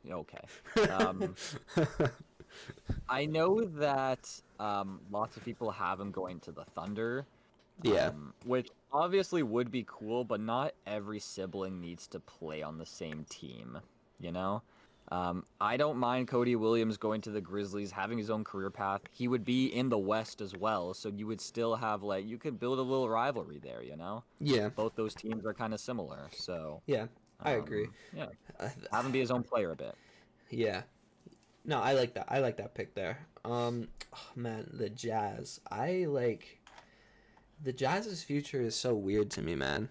Okay. I know that lots of people have him going to the Thunder. Yeah. Which obviously would be cool, but not every sibling needs to play on the same team, you know? I don't mind Cody Williams going to the Grizzlies, having his own career path. He would be in the West as well, so you would still have, you could build a little rivalry there, you know? Yeah. Both those teams are kind of similar, so... Yeah, I agree. Yeah, have him be his own player a bit. Yeah. No, I like that. I like that pick there. Man, the Jazz. The Jazz's future is so weird to me, man.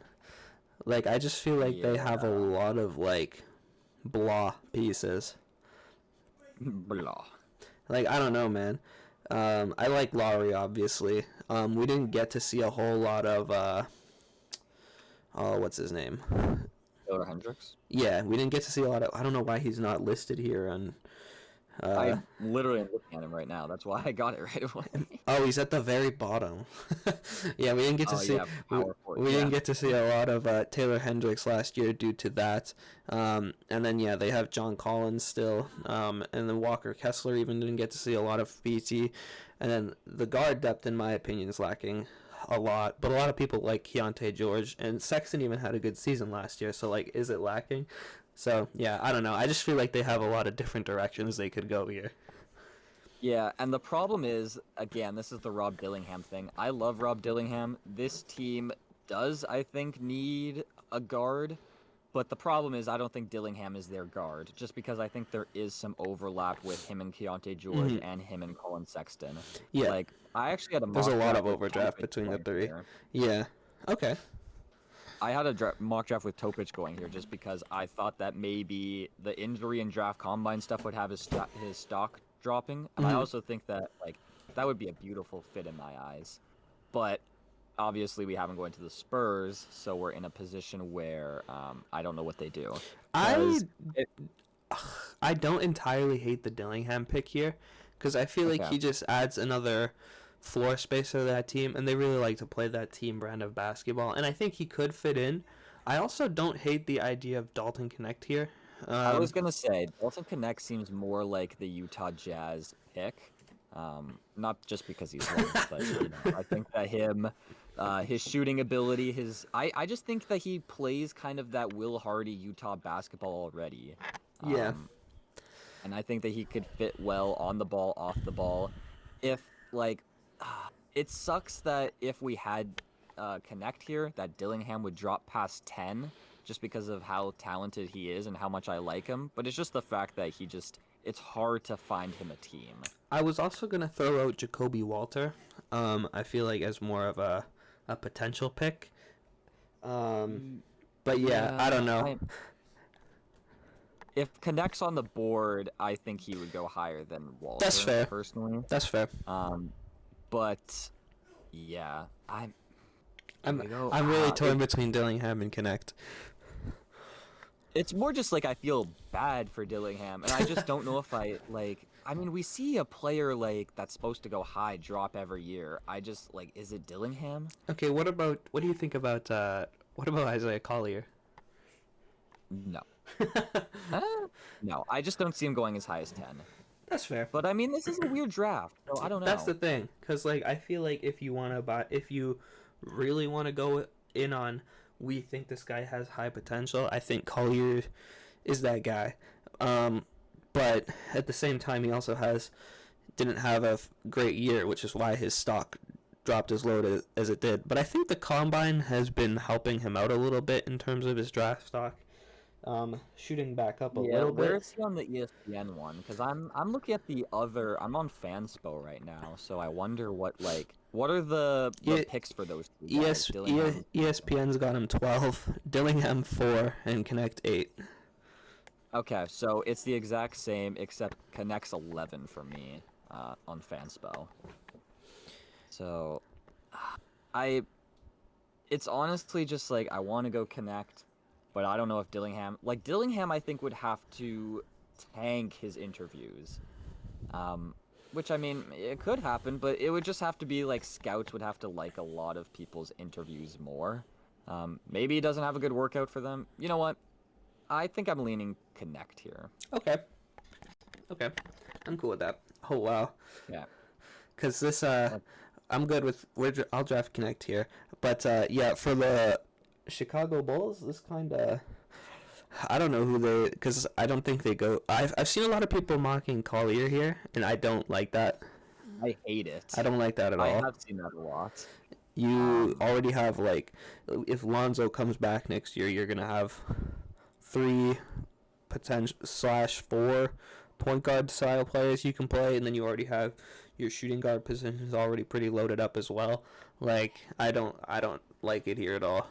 I just feel like they have a lot of, blah pieces. Blah. I don't know, man. I like Lowry, obviously. We didn't get to see a whole lot of, what's his name? Taylor Hendricks? Yeah, we didn't get to see a lot of, I don't know why he's not listed here on Uh, I literally am looking at him right now. That's why I got it right away. oh, he's at the very bottom. Yeah, we didn't get to Oh see yeah, we, power forward. we didn't Yeah. get to see a lot of Taylor Hendricks last year due to that. And then yeah, they have John Collins still, and then Walker Kessler even didn't get to see a lot of BT. And then the guard depth, in my opinion, is lacking a lot. But a lot of people like Keontae George, and Sexton even had a good season last year. So like, is it lacking? So yeah, I don't know. I just feel like they have a lot of different directions they could go here. Yeah, and the problem is, again, this is the Rob Dillingham thing. I love Rob Dillingham. This team does, I think, need a guard, but the problem is I don't think Dillingham is their guard, just because I think there is some overlap with him and Keontae George Mhm. and him and Colin Sexton. Yeah, Like, I actually had a there's a mock lot draft of with overdraft Topic between the going three. here. Yeah. Okay. I had a mock draft with Topic going here just because I thought that maybe the injury and draft combine stuff would have his stock dropping, and I Mhm. also think that like that would be a beautiful fit in my eyes. But obviously, we haven't going to the Spurs, so we're in a position where I don't know what they do. I 'Cause I don't entirely hate the Dillingham pick here because I feel like okay, he just adds another floor spacer to that team, and they really like to play that team brand of basketball, and I think he could fit in. I also don't hate the idea of Dalton Connect here. I was gonna say Dalton Connect seems more like the Utah Jazz pick. Not just because he's white, but I think that his shooting ability, I just think that he plays kind of that Will Hardy Utah basketball already. Yeah. Um, and I think that he could fit well on the ball, off the ball. If like, it sucks that if we had Connect here, that Dillingham would drop past 10 just because of how talented he is and how much I like him. But it's just the fact that it's hard to find him a team. I was also gonna throw out Jacoby Walter. I feel like as more of a potential pick. But yeah, I don't know. If Connect's on the board, I think he would go higher than Walter. That's fair. Personally. That's fair. But yeah, I'm really torn between Dillingham and Connect. It's more just like I feel bad for Dillingham, and I just don't know if I like. I mean, we see a player like that's supposed to go high drop every year. I just like, is it Dillingham? Okay, what do you think about Isaiah Collier? No. No, I just don't see him going as high as 10. That's fair. But I mean, this is a weird draft, so I don't know. That's the thing, cause like I feel like if you really want to go in on, we think this guy has high potential. I think Collier is that guy. But at the same time, he also didn't have a great year, which is why his stock dropped as low as it did. But I think the combine has been helping him out a little bit in terms of his draft stock. Shooting back up a little bit. Where is he on the ESPN one? Because I'm looking at the other. I'm on Fanspo right now, so I wonder what are the picks for those two guys? ESPN's got him 12, Dillingham 4, and Connect 8. Okay, so it's the exact same except Connect's 11 for me on Fanspo. So it's honestly just like I want to go Connect. But I don't know if Dillingham, I think would have to tank his interviews, which I mean, it could happen, but it would just have to be like scouts would have to like a lot of people's interviews more. Maybe he doesn't have a good workout for them. You know what? I think I'm leaning Connect here. Okay, I'm cool with that. Oh wow. Yeah. Cause this I'm good with. I'll draft Connect here, but yeah, for the Chicago Bulls, this kind of, I don't know who because I don't think they go. I've seen a lot of people mocking Collier here, and I don't like that. I hate it. I don't like that at all. I have seen that a lot. You already have if Lonzo comes back next year, you're gonna have 3 /4 point guard style players you can play, and then you already have your shooting guard positions already pretty loaded up as well. I don't like it here at all.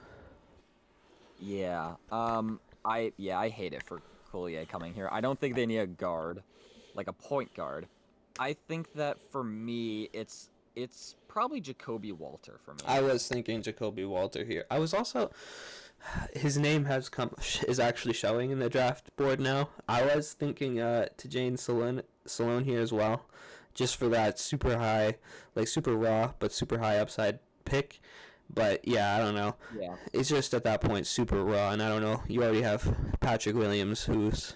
Yeah. I hate it for Collier coming here. I don't think they need a guard, like a point guard. I think that for me, it's probably Jacoby Walter for me. I was thinking Jacoby Walter here. I was also, his name is actually showing in the draft board now. I was thinking to Jane Salone here as well, just for that super high, like super raw but super high upside pick. But yeah, I don't know. Yeah. It's just at that point super raw, and I don't know. You already have Patrick Williams, who's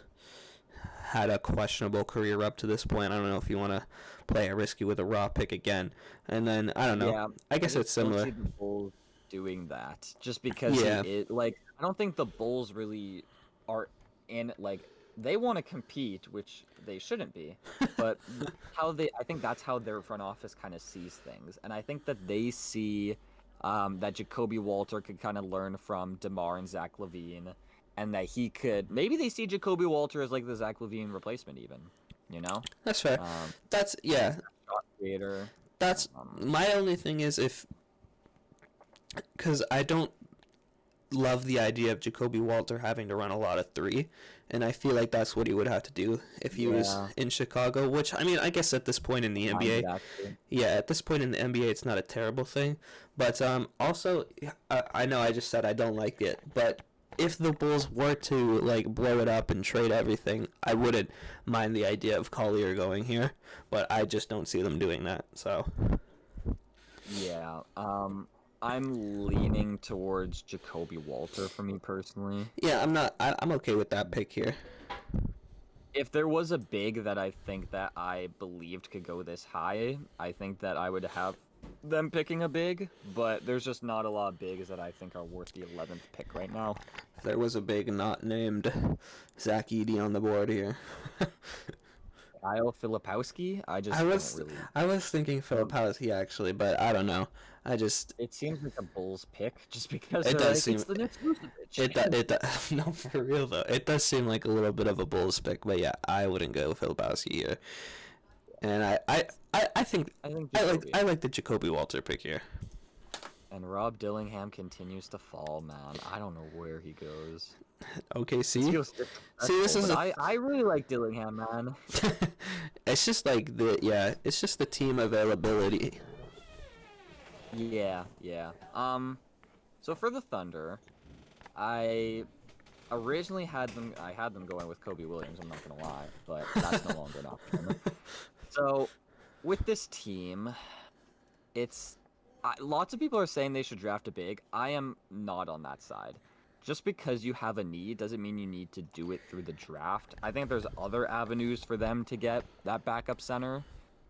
had a questionable career up to this point. I don't know if you want to play a risky with a raw pick again. And then I don't know. Yeah, I I guess just it's don't similar. see the Bulls doing that. Just because he Yeah, is like, I don't think the Bulls really are in like they want to compete, which they shouldn't be. But I think that's how their front office kind of sees things, and I think that they see that Jacoby Walter could kind of learn from DeMar and Zach LaVine, and that he could maybe they see Jacoby Walter as like the Zach LaVine replacement, even. You know, that's fair. um, That's he's yeah. a shot creator. That's Um, my only thing is if because I don't love the idea of Jacoby Walter having to run a lot of three, and I feel like that's what he would have to do if he was yeah. in Chicago. Which I mean, I guess at this point in the NBA, Actually. yeah, at this point in the NBA, it's not a terrible thing. But also, I know I just said I don't like it, but if the Bulls were to like blow it up and trade everything, I wouldn't mind the idea of Collier going here. But I just don't see them doing that. So Yeah. I'm leaning towards Jacoby Walter for me personally. yeah, I'm not. I'm okay with that pick here. If there was a big that I think that I believed could go this high, I think that I would have them picking a big, but there's just not a lot of bigs that I think are worth the 11th pick right now. There was a big not named Zach Edey on the board here. Kyle Filipowski, I just I don't was really. I was thinking Filipowski actually, but I don't know. I just It seems like a Bulls pick just because it they're does like, seem it's the next Vucevic. it no for real though. It does seem like a little bit of a Bulls pick, but yeah, I wouldn't go with Filipowski here. And I think I think I Jacoby. like the Jacoby Walter pick here. And Rob Dillingham continues to fall, man. I don't know where he goes. Okay, It see, feels see, this disrespectful, is but a I really like Dillingham, man. it's just like it's just the team availability. Yeah, yeah. So for the Thunder, I I had them going with Kobe Williams, I'm not gonna lie, but that's no longer an option. So with this team, lots of people are saying they should draft a big. I am not on that side. Just because you have a need doesn't mean you need to do it through the draft. I think there's other avenues for them to get that backup center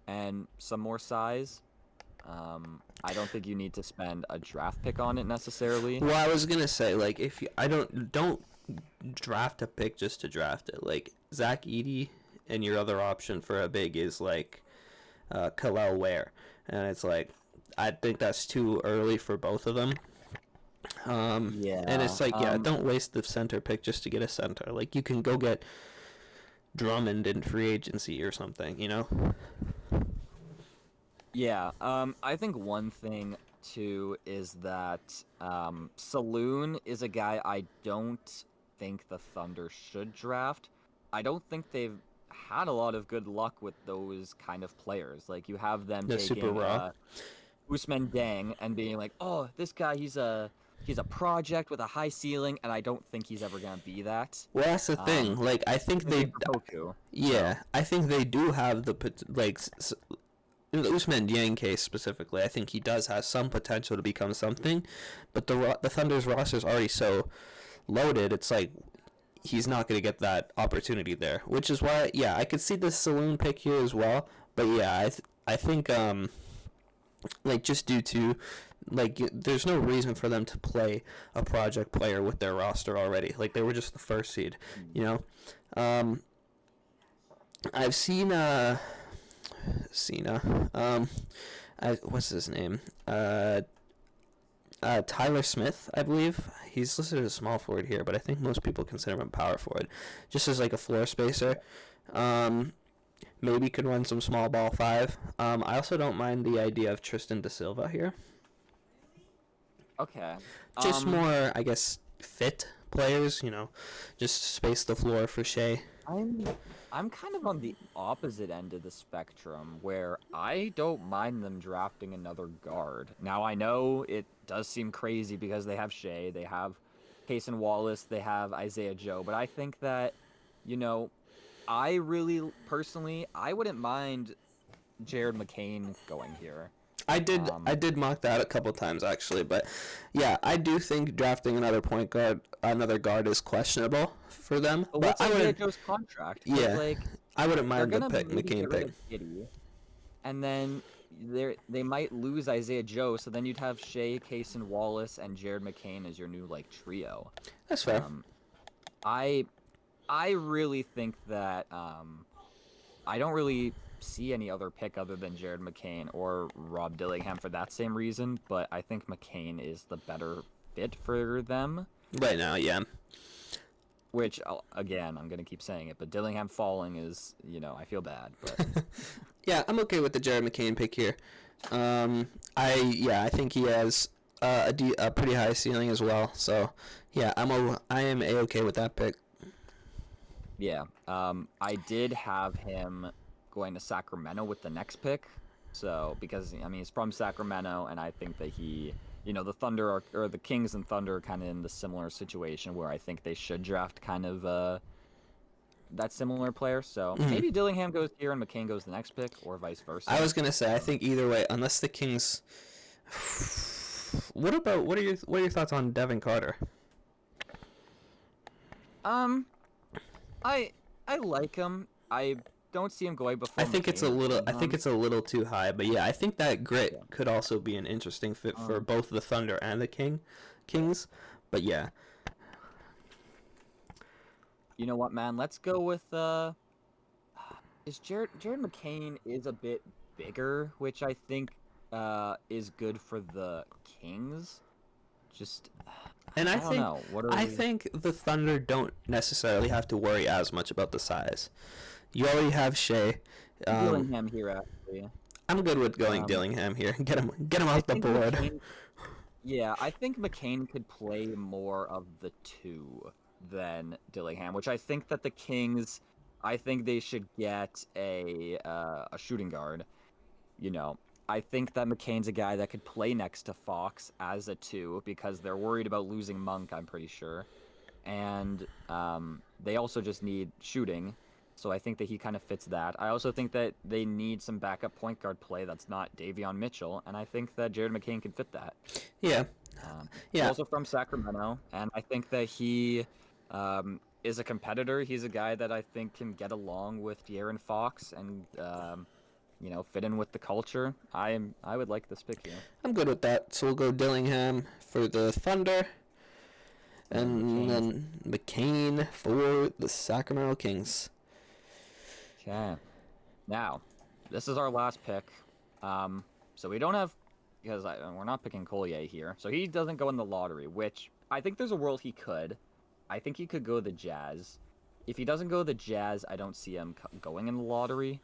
and some more size. I don't think you need to spend a draft pick on it necessarily. Well, I was gonna say like if you, I don't draft a pick just to draft it. Like Zach Edey and your other option for a big is like Kalel Ware, and it's like I think that's too early for both of them. And Yeah. it's like yeah, don't waste the center pick just to get a center. Like you can go get Drummond in free agency or something, you know? Yeah. I think one thing too is that Saloon is a guy I don't think the Thunder should draft. I don't think they've had a lot of good luck with those kind of players. Like you have them The super taking raw. Usman Deng and being like, "Oh, this guy, he's a project with a high ceiling," and I don't think he's ever gonna be that. Well, that's the thing. Like I think Maybe they, for Poku. yeah, I think they do have the like in the Usman Yang case specifically. I think he does have some potential to become something, but the Thunder's roster is already so loaded. It's like he's not going to get that opportunity there, which is why yeah, I could see the Saloon pick here as well. But yeah, I think like just due to like there's no reason for them to play a project player with their roster already. Like they were just the first seed, you know. I've seen Cena. What's his name? Tyler Smith, I believe. He's listed as a small forward here, but I think most people consider him a power forward, just as like a floor spacer. Maybe could run some small ball five. I also don't mind the idea of Tristan da Silva here. Okay. Just more, I guess, fit players. You know, just space the floor for Shea. I'm kind of on the opposite end of the spectrum where I don't mind them drafting another guard. Now I know it does seem crazy because they have Shea, they have Cason Wallace, they have Isaiah Joe. But I think that, you know, I really personally, I wouldn't mind Jared McCain going here. I did mock that a couple times actually, but yeah, I do think drafting another guard is questionable for them. But But what's I Isaiah wouldn't. Joe's contract? 'Cause, Yeah, like, I wouldn't they're mind the gonna pick maybe McCain get rid pick. of Giddy, and then they might lose Isaiah Joe, so then you'd have Shea, Cason Wallace, and Jared McCain as your new like trio. That's fair. I I really think that I don't really see any other pick other than Jared McCain or Rob Dillingham for that same reason, but I think McCain is the better fit for them. Right now, yeah. Which, again, I'm gonna keep saying it, but Dillingham falling is, I feel bad. But Yeah, I'm okay with the Jared McCain pick here. I think he has a pretty high ceiling as well. So yeah, I am okay with that pick. yeah, I did have him going to Sacramento with the next pick. So because he's from Sacramento, and I think that the Thunder or the Kings and Thunder are kind of in the similar situation where I think they should draft kind of that similar player. So maybe Dillingham goes here and McCain goes the next pick, or vice versa. I was gonna say I think either way, unless the Kings. What are your thoughts on Devin Carter? I like him. I don't see him going before. I think it's a little too high, but yeah, I think that grit could also be an interesting fit for both the Thunder and the Kings. But yeah. You know what, man? Let's go with Jared McCain is a bit bigger, which I think is good for the Kings. And I don't know. I think the Thunder don't necessarily have to worry as much about the size. You already have Shea. Dillingham here, actually. I'm good with going Dillingham here. Get him off the board. I think McCain could play more of the two than Dillingham, which I think that the Kings, I think they should get a shooting guard. I think that McCain's a guy that could play next to Fox as a 2 because they're worried about losing Monk, I'm pretty sure. And they also just need shooting, so I think that he kind of fits that. I also think that they need some backup point guard play that's not Davion Mitchell, and I think that Jared McCain can fit that. Yeah. He's also from Sacramento, and I think that he is a competitor. He's a guy that I think can get along with De'Aaron Fox and fit in with the culture. I would like this pick here. I'm good with that. So we'll go Dillingham for the Thunder, and then McCain for the Sacramento Kings. Okay. Now, this is our last pick. So we don't have, because we're not picking Collier here. So he doesn't go in the lottery, which I think there's a world he could. I think he could go the Jazz. If he doesn't go the Jazz, I don't see him going in the lottery.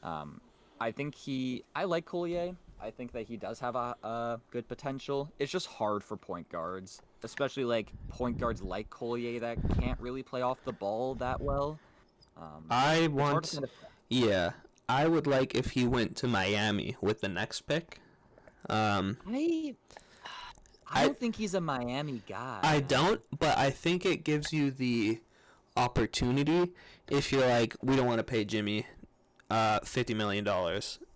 I like Collier. I think that he does have a good potential. It's just hard for point guards, especially like point guards like Collier that can't really play off the ball that well. I would like if he went to Miami with the next pick. I don't think he's a Miami guy. I don't, but I think it gives you the opportunity if you're like, we don't want to pay Jimmy $50 million.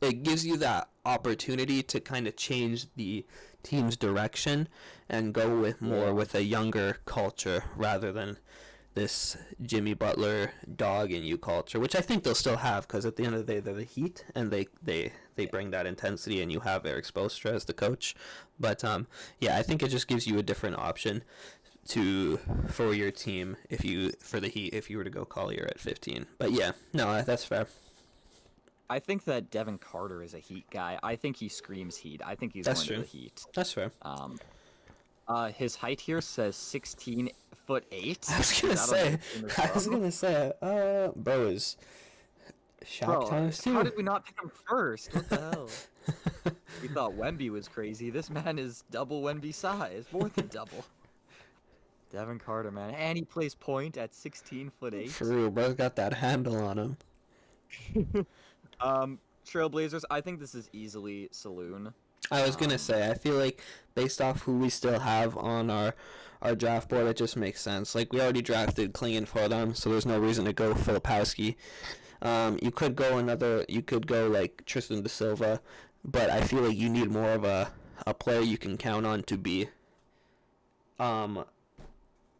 It gives you that opportunity to kind of change the team's direction and go with more with a younger culture rather than this Jimmy Butler dog in you culture, which I think they'll still have because at the end of the day they're the Heat and they bring that intensity, and you have Eric Spoelstra as the coach. But I think it just gives you a different option for your team for the Heat if you were to go Collier at 15. But yeah, no, that's fair. I think that Devin Carter is a Heat guy. I think he screams Heat. I think he's going to the Heat. That's fair. His height here says 16'8". I was gonna say, bro is Shaq times 2. How did we not pick him first? What the hell? We thought Wemby was crazy. This man is double Wemby size, more than double. Devin Carter, man, and he plays point at 16'8". For real, bro's got that handle on him. Trailblazers, I think this is easily Saloon. I was gonna Um, say, I feel like based off who we still have on our draft board, it just makes sense. Like we already drafted Klingon for them, so there's no reason to go Filipowski. You could go another. You could go like Tristan da Silva, but I feel like you need more of a player you can count on to be um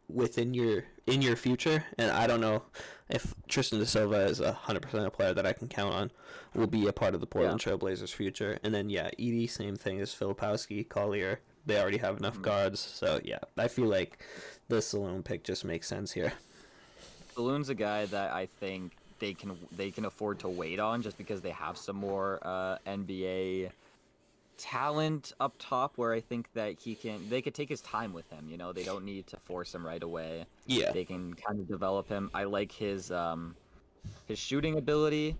within your in your future. And I don't know if Tristan da Silva is 100% a player that I can count on will be a part of the yeah. Portland Trailblazers future. And then yeah, Edie, same thing as Filipowski, Collier. They already have enough Mhm. guards, so yeah, I feel like the Saloon pick just makes sense here. Balloon's a guy that I think they can afford to wait on just because they have some more NBA talent up top where I think that they could take his time with him, they don't need to force him right away. Yeah, They can kind of develop him. I like his shooting ability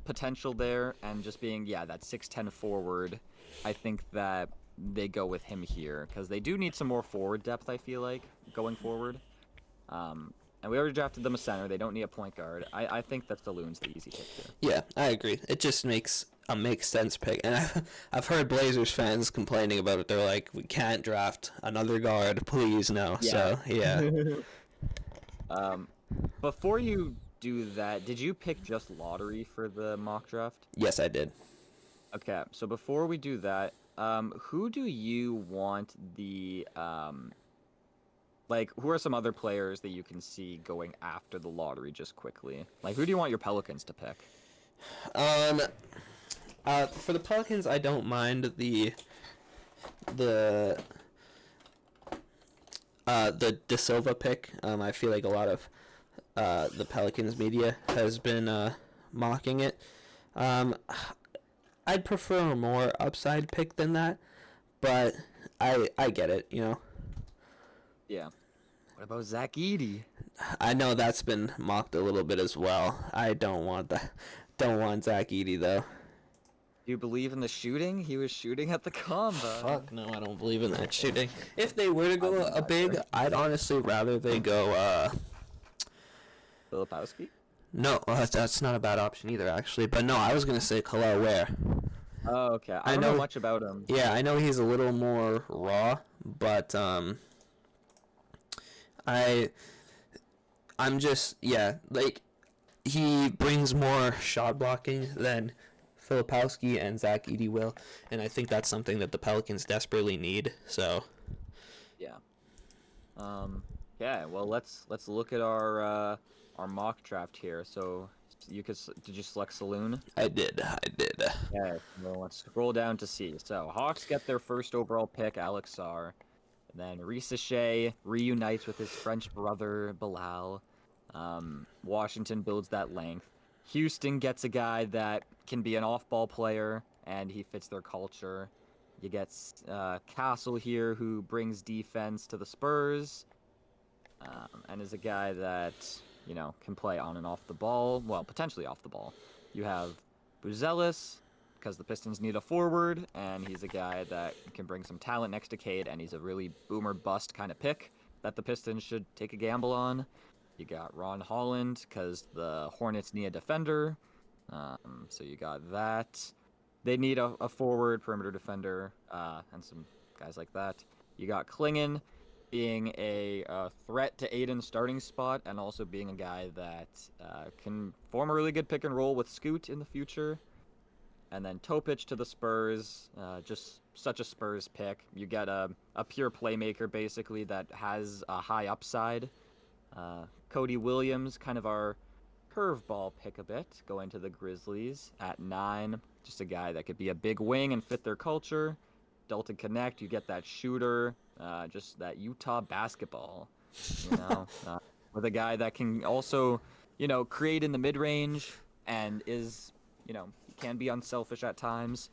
potential there and just being that 6'10" forward. I think that they go with him here because they do need some more forward depth, I feel like, going forward. Um, and we already drafted them a center. They don't need a point guard. I think that Saloon's the easy pick here. yeah, I agree. It just makes a makes sense pick, and I've heard Blazers fans complaining about it. They're like, we can't draft another guard, please no. Yeah. So yeah, um, Before you do that, did you pick just lottery for the mock draft? yes, I did. Okay, so before we do that, who do you want like, who are some other players that you can see going after the lottery just quickly? Like, who do you want your Pelicans to pick? Um, for the Pelicans, I don't mind the the De Silva pick. I feel like a lot of the Pelicans media has been mocking it. Um, I'd prefer a more upside pick than that, but I get it. You know, Yeah. What about Zach Edey? I know that's been mocked a little bit as well. I don't want that. Don't want Zach Edey though. Do you believe in the shooting? He was shooting at the combine. Fuck no, I don't believe in that shooting. If they were to I go wouldn't a big, either. I'd honestly rather they go. Filipowski? No, that's not a bad option either, actually. But no, I was gonna say Kalel Ware. Oh, okay. I I don't know know. much about him. Yeah, I know he's a little more raw, but I I'm just like he brings more shot blocking than Filipowski and Zach Edey will, and I think that's something that the Pelicans desperately need. So Yeah. Yeah. Well, let's look at our mock draft here. So did you select Saloon? I did. Okay. Well, let's scroll down to see. So Hawks get their first overall pick, Alex Sarr. And then Risa Shea reunites with his French brother Bilal. Washington builds that length. Houston gets a guy that can be an off-ball player, and he fits their culture. You get Castle here, who brings defense to the Spurs, and is a guy that can play on and off the ball. Well, potentially off the ball. You have Buzelis, because the Pistons need a forward, and he's a guy that can bring some talent next to Cade, and he's a really boomer bust kind of pick that the Pistons should take a gamble on. You got Ron Holland, because the Hornets need a defender. So you got that. They need a forward, perimeter defender, and some guys like that. You got Klingon being a threat to Aiden's starting spot, and also being a guy that can form a really good pick and roll with Scoot in the future. And then Topic to the Spurs, just such a Spurs pick. You get a pure playmaker, basically, that has a high upside. Cody Williams, kind of our curveball pick a bit, going to the Grizzlies at 9. Just a guy that could be a big wing and fit their culture. Dalton Connect, you get that shooter, just that Utah basketball, with a guy that can also, create in the mid-range and is, can be unselfish at times.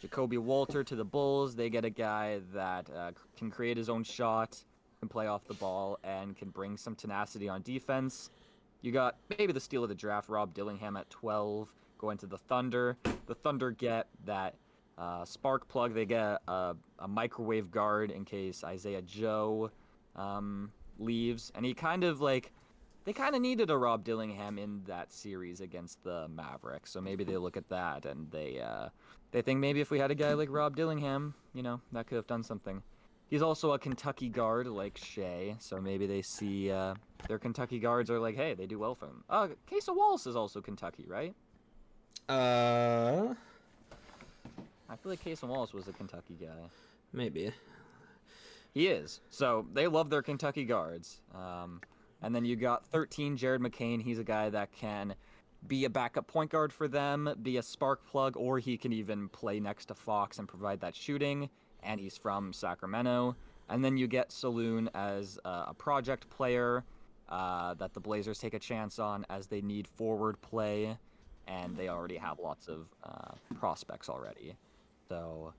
Jacoby Walter to the Bulls, they get a guy that can create his own shot, can play off the ball, and can bring some tenacity on defense. You got maybe the steal of the draft, Rob Dillingham at 12, going to the Thunder. The Thunder get that spark plug. They get a microwave guard in case Isaiah Joe leaves. And he kind of, like, they kind of needed a Rob Dillingham in that series against the Mavericks. So maybe they look at that and they think maybe if we had a guy like Rob Dillingham, that could have done something. He's also a Kentucky guard like Shea, so maybe they see their Kentucky guards are like, hey, they do well for them. Kesa Wallace is also Kentucky, right? Uh, I feel like Kesa Wallace was a Kentucky guy. maybe. He is. So they love their Kentucky guards. And then you got 13, Jared McCain. He's a guy that can be a backup point guard for them, be a spark plug, or he can even play next to Fox and provide that shooting. And he's from Sacramento. And then you get Saloon as a project player that the Blazers take a chance on as they need forward play. And they already have lots of prospects already. So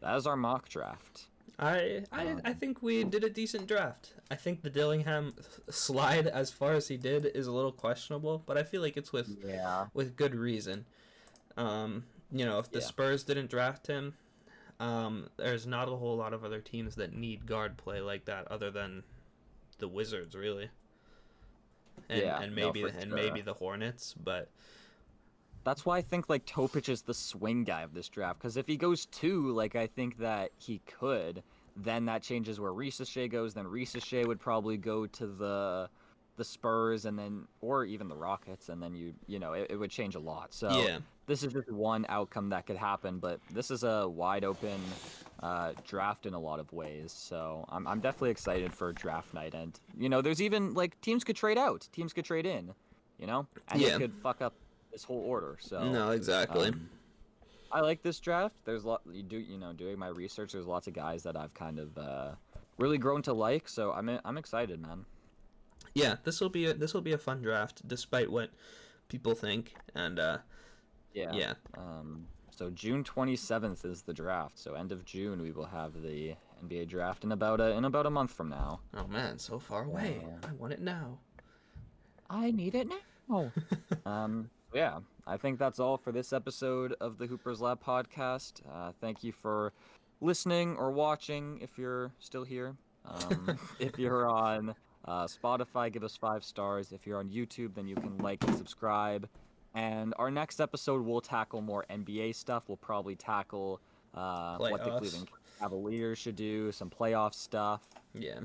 that is our mock draft. I think we did a decent draft. I think the Dillingham slide as far as he did is a little questionable, but I feel like it's with good reason. If the Spurs didn't draft him, there's not a whole lot of other teams that need guard play like that other than the Wizards, really. And maybe the Hornets, but that's why I think like Topic is the swing guy of this draft, because if he goes 2, like I think that he could, then that changes where Risa Shea goes. Then Risa Shea would probably go to the Spurs, and then or even the Rockets, and then it would change a lot. So this is just one outcome that could happen, but this is a wide open draft in a lot of ways. So I'm definitely excited for draft night, and there's even like teams could trade out, teams could trade in, and they could fuck up this whole order. So no, exactly. I like this draft. There's doing my research, there's lots of guys that I've kind of really grown to like. So I'm excited, man. Yeah, this will be a fun draft, despite what people think. And so June 27th is the draft. So end of June we will have the NBA draft in about a month from now. Oh man, so far away. I want it now. I need it now. Yeah, I think that's all for this episode of the Hoopers Lab podcast. Thank you for listening or watching if you're still here. If you're on Spotify, give us 5 stars. If you're on YouTube, then you can like and subscribe. And our next episode, we'll tackle more NBA stuff. We'll probably tackle what the Cleveland Cavaliers should do, some playoff stuff. Yeah.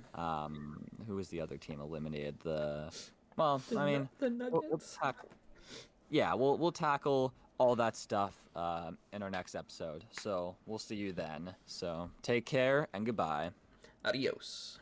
Who was the other team eliminated? The Nuggets. We'll tackle. Yeah, we'll tackle all that stuff in our next episode. So we'll see you then. So take care and goodbye. Adios.